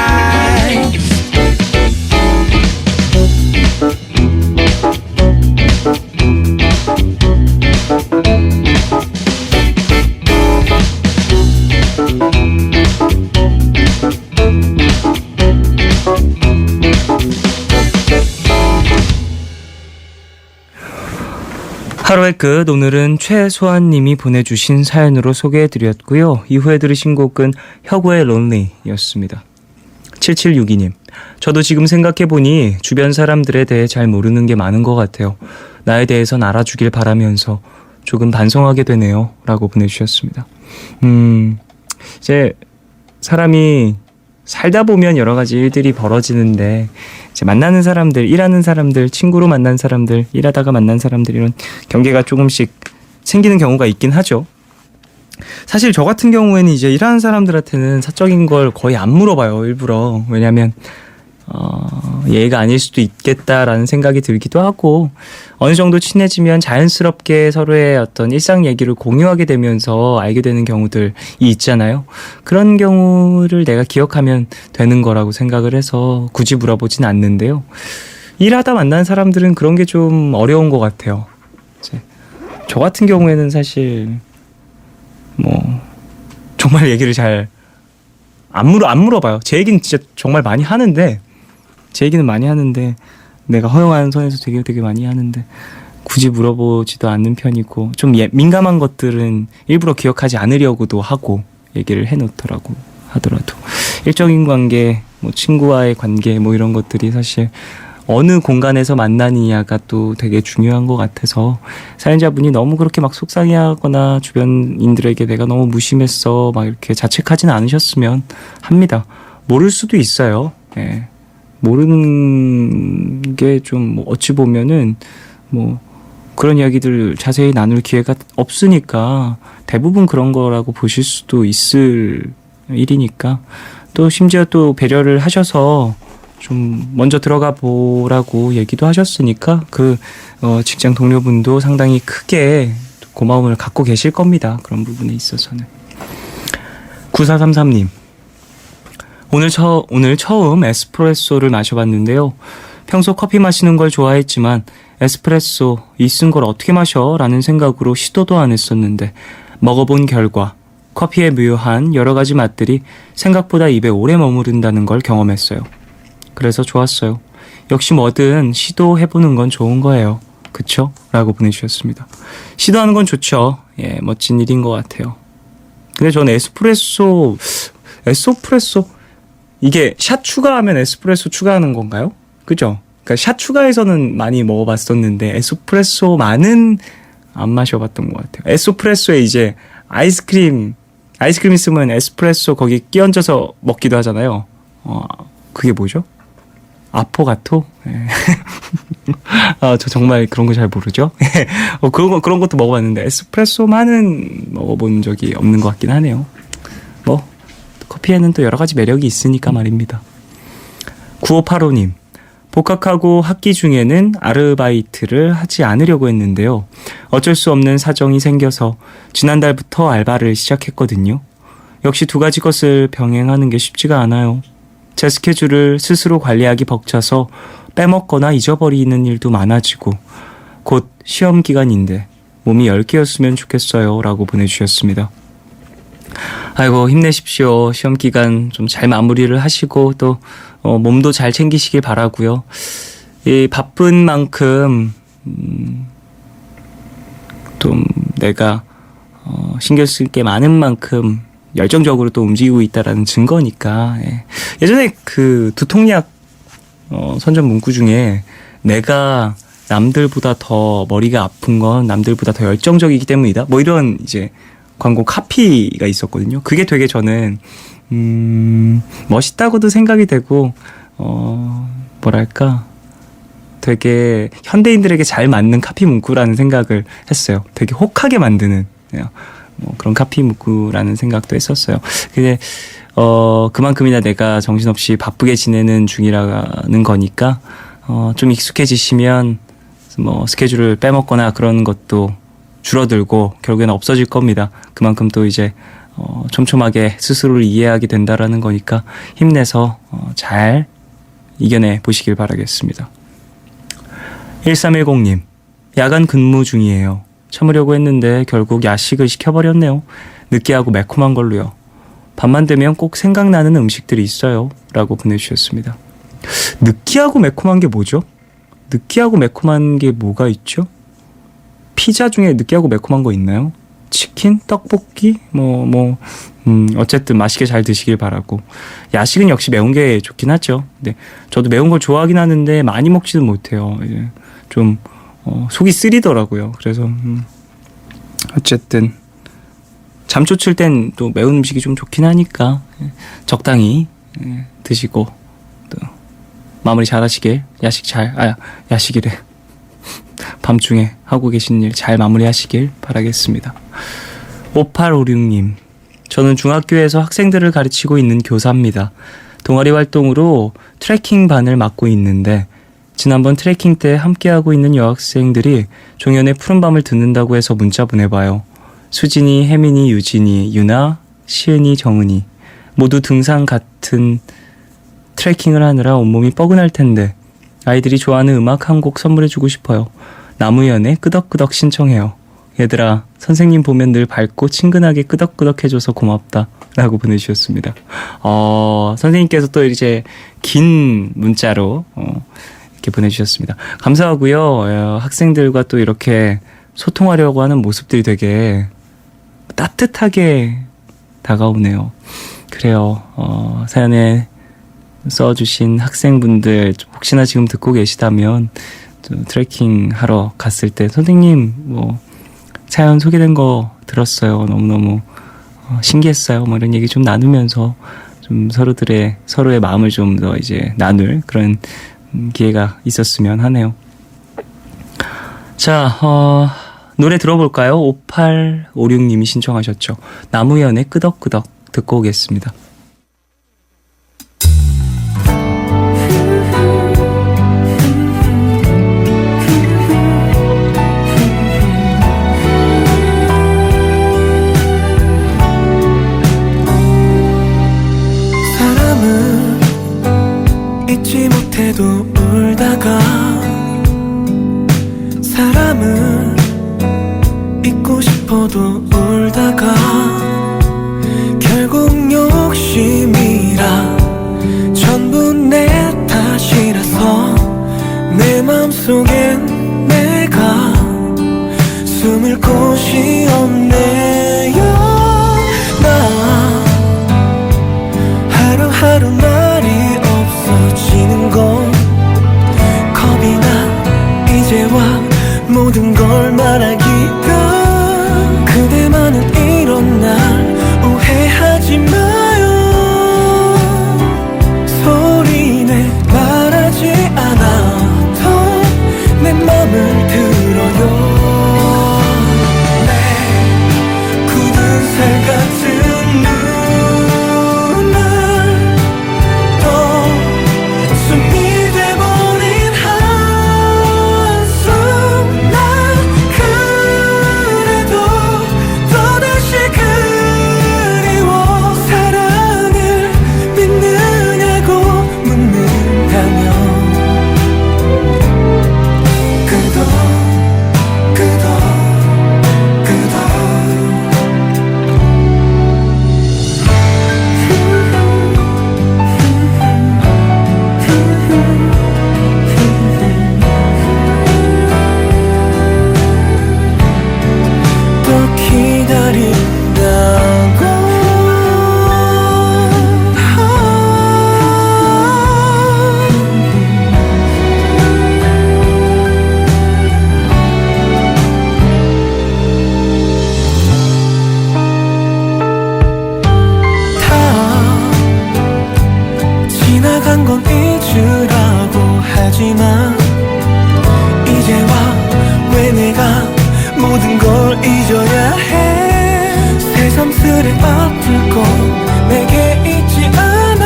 하루의 끝, 오늘은 최소한님이 보내주신 사연으로 소개해드렸고요. 이후에 들으신 곡은 혁오의 론리였습니다. 7762님, 저도 지금 생각해보니 주변 사람들에 대해 잘 모르는 게 많은 것 같아요. 나에 대해선 알아주길 바라면서 조금 반성하게 되네요 라고 보내주셨습니다. 이제 사람이 살다 보면 여러 가지 일들이 벌어지는데 이제 만나는 사람들, 일하는 사람들, 친구로 만난 사람들, 일하다가 만난 사람들 이런 경계가 조금씩 생기는 경우가 있긴 하죠. 사실 저 같은 경우에는 이제 일하는 사람들한테는 사적인 걸 거의 안 물어봐요, 일부러. 왜냐면 예의가 아닐 수도 있겠다라는 생각이 들기도 하고, 어느 정도 친해지면 자연스럽게 서로의 어떤 일상 얘기를 공유하게 되면서 알게 되는 경우들이 있잖아요. 그런 경우를 내가 기억하면 되는 거라고 생각을 해서 굳이 물어보진 않는데요. 일하다 만난 사람들은 그런 게 좀 어려운 것 같아요. 저 같은 경우에는 사실 정말 얘기를 잘 안 물어봐요. 제 얘기는 진짜 정말 많이 하는데, 내가 허용하는 선에서 되게 많이 하는데 굳이 물어보지도 않는 편이고, 좀 민감한 것들은 일부러 기억하지 않으려고도 하고 얘기를 해놓더라고 하더라도, 일적인 관계, 친구와의 관계 이런 것들이 사실 어느 공간에서 만나느냐가 또 되게 중요한 것 같아서, 사연자분이 너무 그렇게 막 속상해하거나 주변인들에게 내가 너무 무심했어 막 이렇게 자책하지는 않으셨으면 합니다. 모를 수도 있어요. 예. 모르는 게 좀 어찌 보면은 그런 이야기들 자세히 나눌 기회가 없으니까 대부분 그런 거라고 보실 수도 있을 일이니까, 또 심지어 또 배려를 하셔서 좀 먼저 들어가 보라고 얘기도 하셨으니까 직장 동료분도 상당히 크게 고마움을 갖고 계실 겁니다. 그런 부분에 있어서는. 9433님, 오늘 처음 에스프레소를 마셔봤는데요. 평소 커피 마시는 걸 좋아했지만 에스프레소 이 쓴 걸 어떻게 마셔? 라는 생각으로 시도도 안 했었는데, 먹어본 결과 커피의 묘한 여러 가지 맛들이 생각보다 입에 오래 머무른다는 걸 경험했어요. 그래서 좋았어요. 역시 뭐든 시도해보는 건 좋은 거예요. 그쵸? 라고 보내주셨습니다. 시도하는 건 좋죠. 예, 멋진 일인 것 같아요. 근데 저는 에스프레소 이게 샷 추가하면 에스프레소 추가하는 건가요? 그죠? 그러니까 샷 추가해서는 많이 먹어봤었는데 에스프레소만은 안 마셔봤던 것 같아요. 에스프레소에 이제 아이스크림 있으면 에스프레소 거기 끼얹어서 먹기도 하잖아요. 그게 뭐죠? 아포가토? 네. 저 정말 그런 거 잘 모르죠? 그런 것도 먹어봤는데 에스프레소만은 먹어본 적이 없는 것 같긴 하네요. 커피에는 또 여러 가지 매력이 있으니까 말입니다. 9585님, 복학하고 학기 중에는 아르바이트를 하지 않으려고 했는데요. 어쩔 수 없는 사정이 생겨서 지난달부터 알바를 시작했거든요. 역시 두 가지 것을 병행하는 게 쉽지가 않아요. 제 스케줄을 스스로 관리하기 벅차서 빼먹거나 잊어버리는 일도 많아지고, 곧 시험 기간인데 몸이 10개였으면 좋겠어요. 라고 보내주셨습니다. 아이고, 힘내십시오. 시험 기간 좀 잘 마무리를 하시고 또 몸도 잘 챙기시길 바라고요. 이 바쁜 만큼 좀 내가 신경 쓸 게 많은 만큼 열정적으로 또 움직이고 있다라는 증거니까. 예. 예전에 그 두통약 선전 문구 중에 내가 남들보다 더 머리가 아픈 건 남들보다 더 열정적이기 때문이다, 이런 이제 광고 카피가 있었거든요. 그게 되게 저는 멋있다고도 생각이 되고, 되게 현대인들에게 잘 맞는 카피 문구라는 생각을 했어요. 되게 혹하게 만드는 그런 카피 문구라는 생각도 했었어요. 근데 그만큼이나 내가 정신없이 바쁘게 지내는 중이라는 거니까 좀 익숙해지시면 스케줄을 빼먹거나 그런 것도 줄어들고 결국에는 없어질 겁니다. 그만큼 또 이제 촘촘하게 스스로를 이해하게 된다라는 거니까 힘내서 잘 이겨내 보시길 바라겠습니다. 1310님, 야간 근무 중이에요. 참으려고 했는데 결국 야식을 시켜버렸네요. 느끼하고 매콤한 걸로요. 밤만 되면 꼭 생각나는 음식들이 있어요. 라고 보내주셨습니다. 느끼하고 매콤한 게 뭐죠? 느끼하고 매콤한 게 뭐가 있죠? 피자 중에 느끼하고 매콤한 거 있나요? 치킨? 떡볶이? 어쨌든 맛있게 잘 드시길 바라고. 야식은 역시 매운 게 좋긴 하죠. 근데 저도 매운 걸 좋아하긴 하는데 많이 먹지는 못해요. 이제 좀 속이 쓰리더라고요. 그래서 어쨌든 잠 쫓을 땐 또 매운 음식이 좀 좋긴 하니까 적당히 드시고 또 마무리 잘 하시길, 야식이래. 밤중에 하고 계신 일 잘 마무리하시길 바라겠습니다. 5856님, 저는 중학교에서 학생들을 가르치고 있는 교사입니다. 동아리 활동으로 트레킹 반을 맡고 있는데 지난번 트레킹 때 함께하고 있는 여학생들이 종현의 푸른밤을 듣는다고 해서 문자 보내봐요. 수진이, 혜민이, 유진이, 유나, 시은이, 정은이 모두 등산 같은 트레킹을 하느라 온몸이 뻐근할 텐데 아이들이 좋아하는 음악 한 곡 선물해주고 싶어요. 나무연의 끄덕끄덕 신청해요. 얘들아, 선생님 보면 늘 밝고 친근하게 끄덕끄덕 해줘서 고맙다 라고 보내주셨습니다. 선생님께서 또 이제 긴 문자로 이렇게 보내주셨습니다. 감사하고요. 학생들과 또 이렇게 소통하려고 하는 모습들이 되게 따뜻하게 다가오네요. 그래요. 사연에 써주신 학생분들 혹시나 지금 듣고 계시다면 트레킹 하러 갔을 때 선생님 뭐 사연 소개된 거 들었어요. 너무너무 신기했어요. 뭐 이런 얘기 좀 나누면서 좀 서로의 마음을 좀 더 이제 나눌 그런 기회가 있었으면 하네요. 자, 노래 들어볼까요? 5856님이 신청하셨죠. 나무연의 끄덕끄덕 듣고 오겠습니다. 잊지 못해도 울다가 사람은 잊고 싶어도 울다가 결국 욕심이라 전부 내 탓이라서 내 맘속엔 내가 숨을 곳이 없네요. 나 하루하루 말이 없어지는 건 겁이 나 이제와 모든 걸 말하기가 그대만은 이런 날 오해하지 마요. 소리내 말하지 않아도 내 맘을 들어요. 내 굳은 살 같은 지나간 건 잊으라고 하지만 이제와 왜 내가 모든 걸 잊어야 해. 새삼스레 아플 건 내게 있지 않아.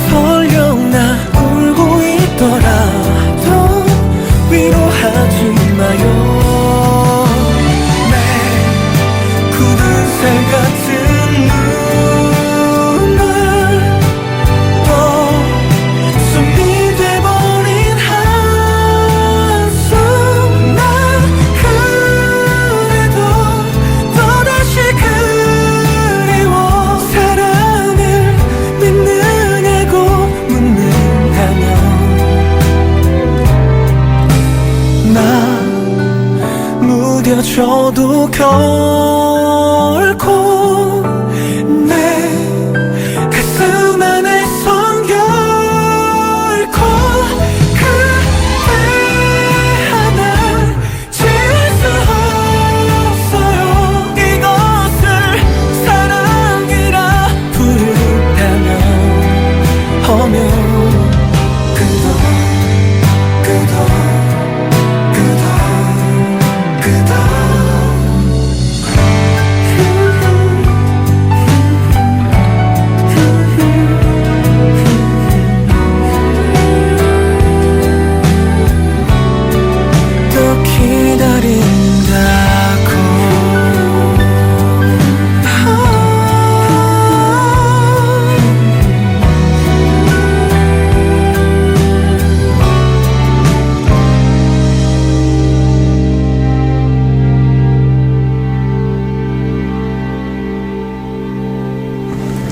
설령 나 울고 있더라도 위로하지 마요. 내 굳은 살 같은 무뎌져도 결코 내 가슴 안에선 결코 그대 하나 지울 수 없어요. 이것을 사랑이라 부른다면 어면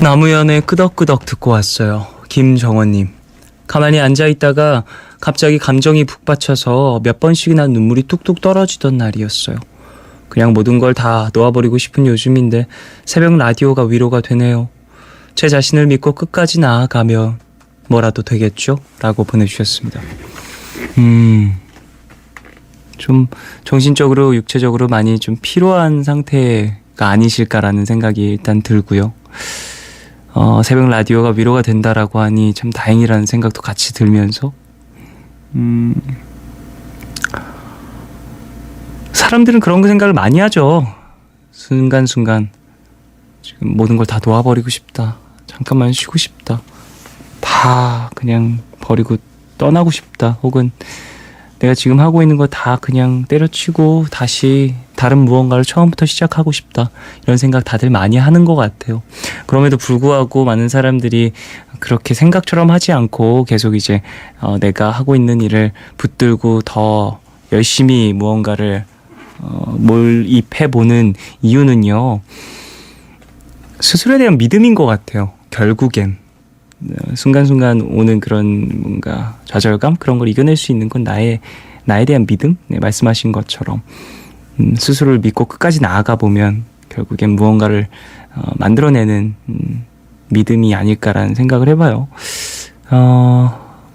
나무연의 끄덕끄덕 듣고 왔어요. 김정원님. 가만히 앉아있다가 갑자기 감정이 북받쳐서 몇 번씩이나 눈물이 뚝뚝 떨어지던 날이었어요. 그냥 모든 걸 다 놓아버리고 싶은 요즘인데 새벽 라디오가 위로가 되네요. 제 자신을 믿고 끝까지 나아가면 뭐라도 되겠죠? 라고 보내주셨습니다. 좀 정신적으로 육체적으로 많이 좀 피로한 상태가 아니실까라는 생각이 일단 들고요. 새벽 라디오가 위로가 된다라고 하니 참 다행이라는 생각도 같이 들면서 사람들은 그런 생각을 많이 하죠. 순간순간 지금 모든 걸 다 놓아버리고 싶다. 잠깐만 쉬고 싶다. 다 그냥 버리고 떠나고 싶다. 혹은 내가 지금 하고 있는 거 다 그냥 때려치고 다시 다른 무언가를 처음부터 시작하고 싶다. 이런 생각 다들 많이 하는 것 같아요. 그럼에도 불구하고 많은 사람들이 그렇게 생각처럼 하지 않고 계속 이제 내가 하고 있는 일을 붙들고 더 열심히 무언가를 몰입해보는 이유는요. 스스로에 대한 믿음인 것 같아요. 결국엔. 순간순간 오는 그런 뭔가 좌절감 그런 걸 이겨낼 수 있는 건 나에 대한 믿음? 네, 말씀하신 것처럼 스스로를 믿고 끝까지 나아가 보면 결국엔 무언가를 만들어내는 믿음이 아닐까라는 생각을 해봐요.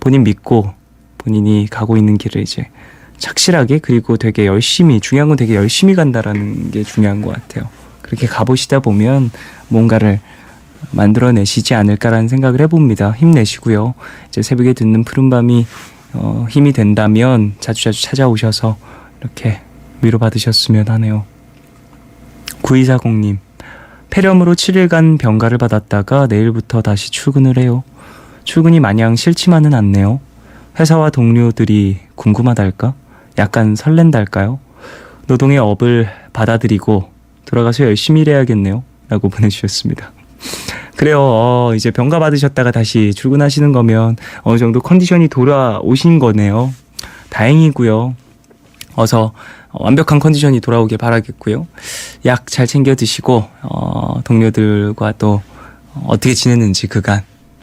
본인 믿고 본인이 가고 있는 길을 이제 착실하게 그리고 되게 열심히 중요한 건 되게 열심히 간다라는 게 중요한 것 같아요. 그렇게 가보시다 보면 뭔가를 만들어내시지 않을까라는 생각을 해봅니다. 힘내시고요. 이제 새벽에 듣는 푸른밤이 힘이 된다면 자주자주 찾아오셔서 이렇게 위로받으셨으면 하네요. 9240님. 폐렴으로 7일간 병가를 받았다가 내일부터 다시 출근을 해요. 출근이 마냥 싫지만은 않네요. 회사와 동료들이 궁금하달까? 약간 설렌달까요? 노동의 업을 받아들이고 돌아가서 열심히 일해야겠네요. 라고 보내주셨습니다. 그래요. 이제 병가 받으셨다가 다시 출근하시는 거면 어느 정도 컨디션이 돌아오신 거네요. 다행이고요. 어서 완벽한 컨디션이 돌아오길 바라겠고요. 약 잘 챙겨 드시고 동료들과 또 어떻게 지냈는지 그간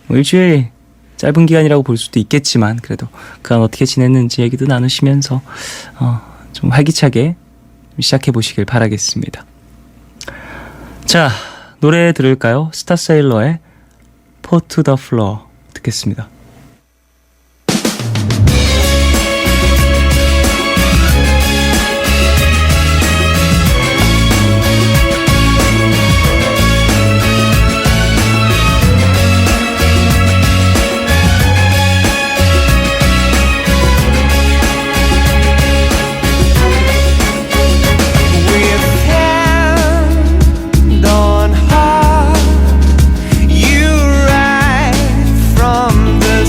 일주일 짧은 기간이라고 볼 수도 있겠지만 그래도 그간 어떻게 지냈는지 얘기도 나누시면서 좀 활기차게 시작해 보시길 바라겠습니다. 자, 노래 들을까요? 스타세일러의 Foot to the Floor 듣겠습니다. From the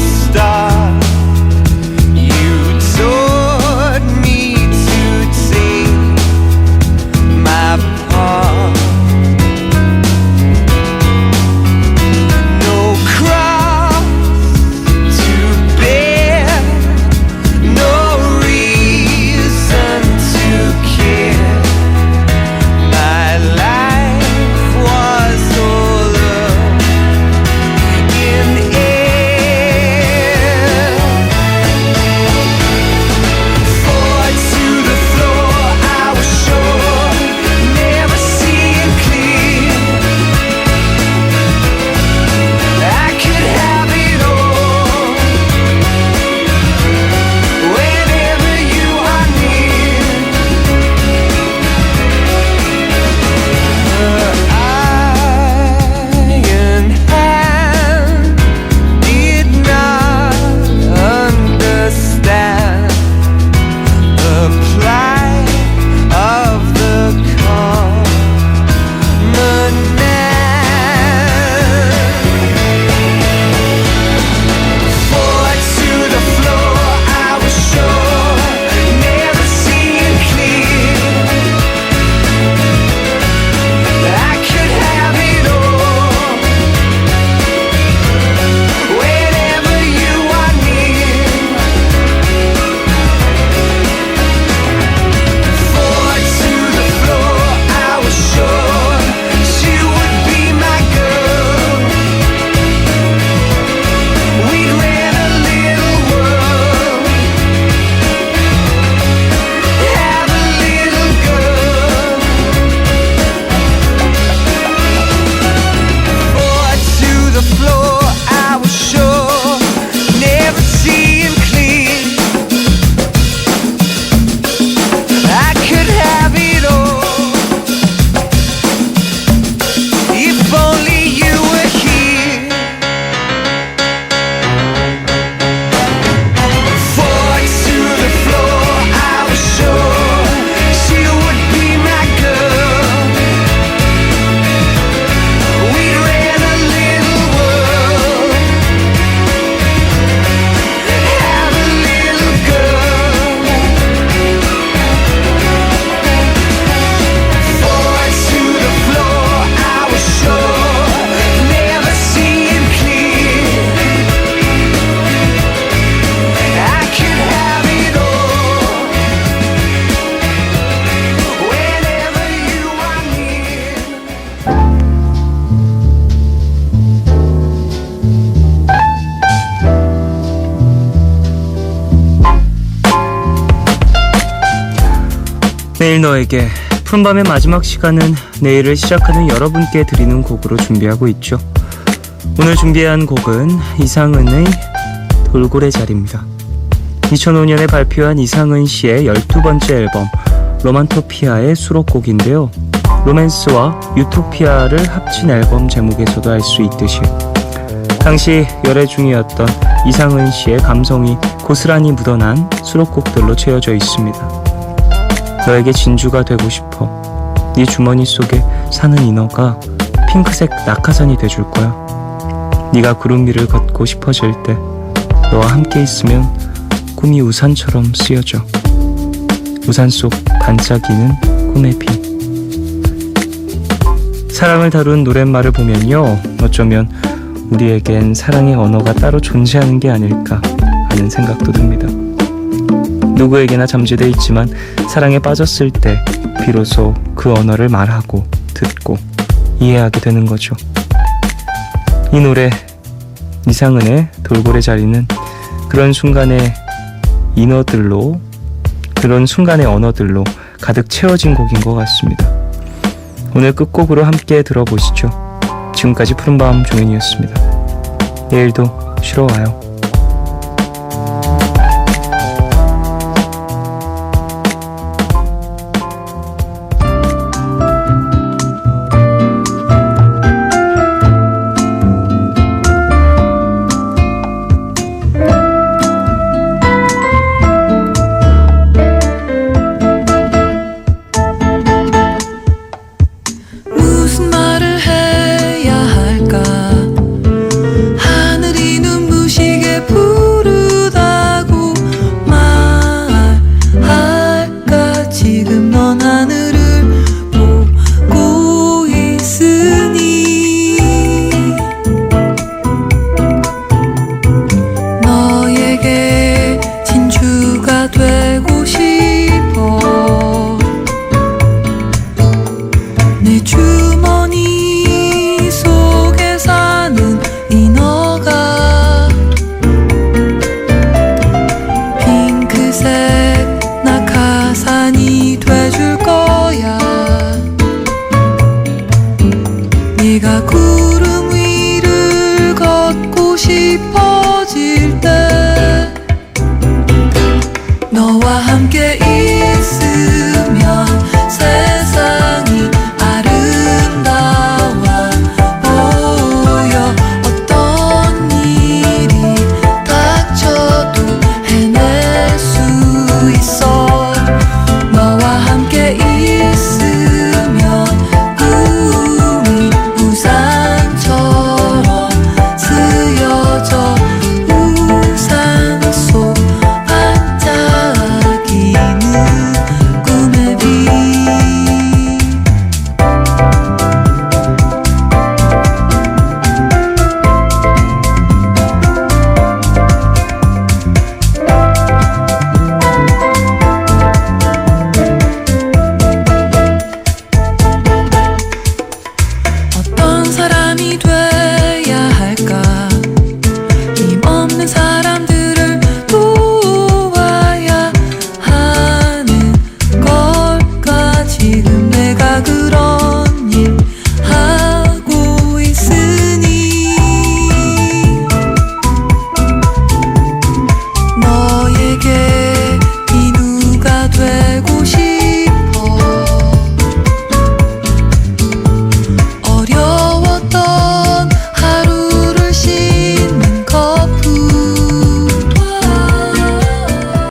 내일 너에게 푸른밤의 마지막 시간은 내일을 시작하는 여러분께 드리는 곡으로 준비하고 있죠. 오늘 준비한 곡은 이상은의 돌고래자리입니다. 2005년에 발표한 이상은 씨의 12번째 앨범 로만토피아의 수록곡인데요. 로맨스와 유토피아를 합친 앨범 제목에서도 알 수 있듯이 당시 열애 중이었던 이상은 씨의 감성이 고스란히 묻어난 수록곡들로 채워져 있습니다. 너에게 진주가 되고 싶어. 네 주머니 속에 사는 인어가 핑크색 낙하산이 돼줄 거야. 네가 구름 위를 걷고 싶어질 때 너와 함께 있으면 꿈이 우산처럼 쓰여져. 우산 속 반짝이는 꿈의 빛. 사랑을 다룬 노랫말을 보면요, 어쩌면 우리에겐 사랑의 언어가 따로 존재하는 게 아닐까 하는 생각도 듭니다. 누구에게나 잠재되어 있지만 사랑에 빠졌을 때 비로소 그 언어를 말하고 듣고 이해하게 되는 거죠. 이 노래 이상은의 돌고래자리는 그런 순간의 언어들로 가득 채워진 곡인 것 같습니다. 오늘 끝곡으로 함께 들어보시죠. 지금까지 푸른밤 종현이었습니다. 내일도 쉬러 와요.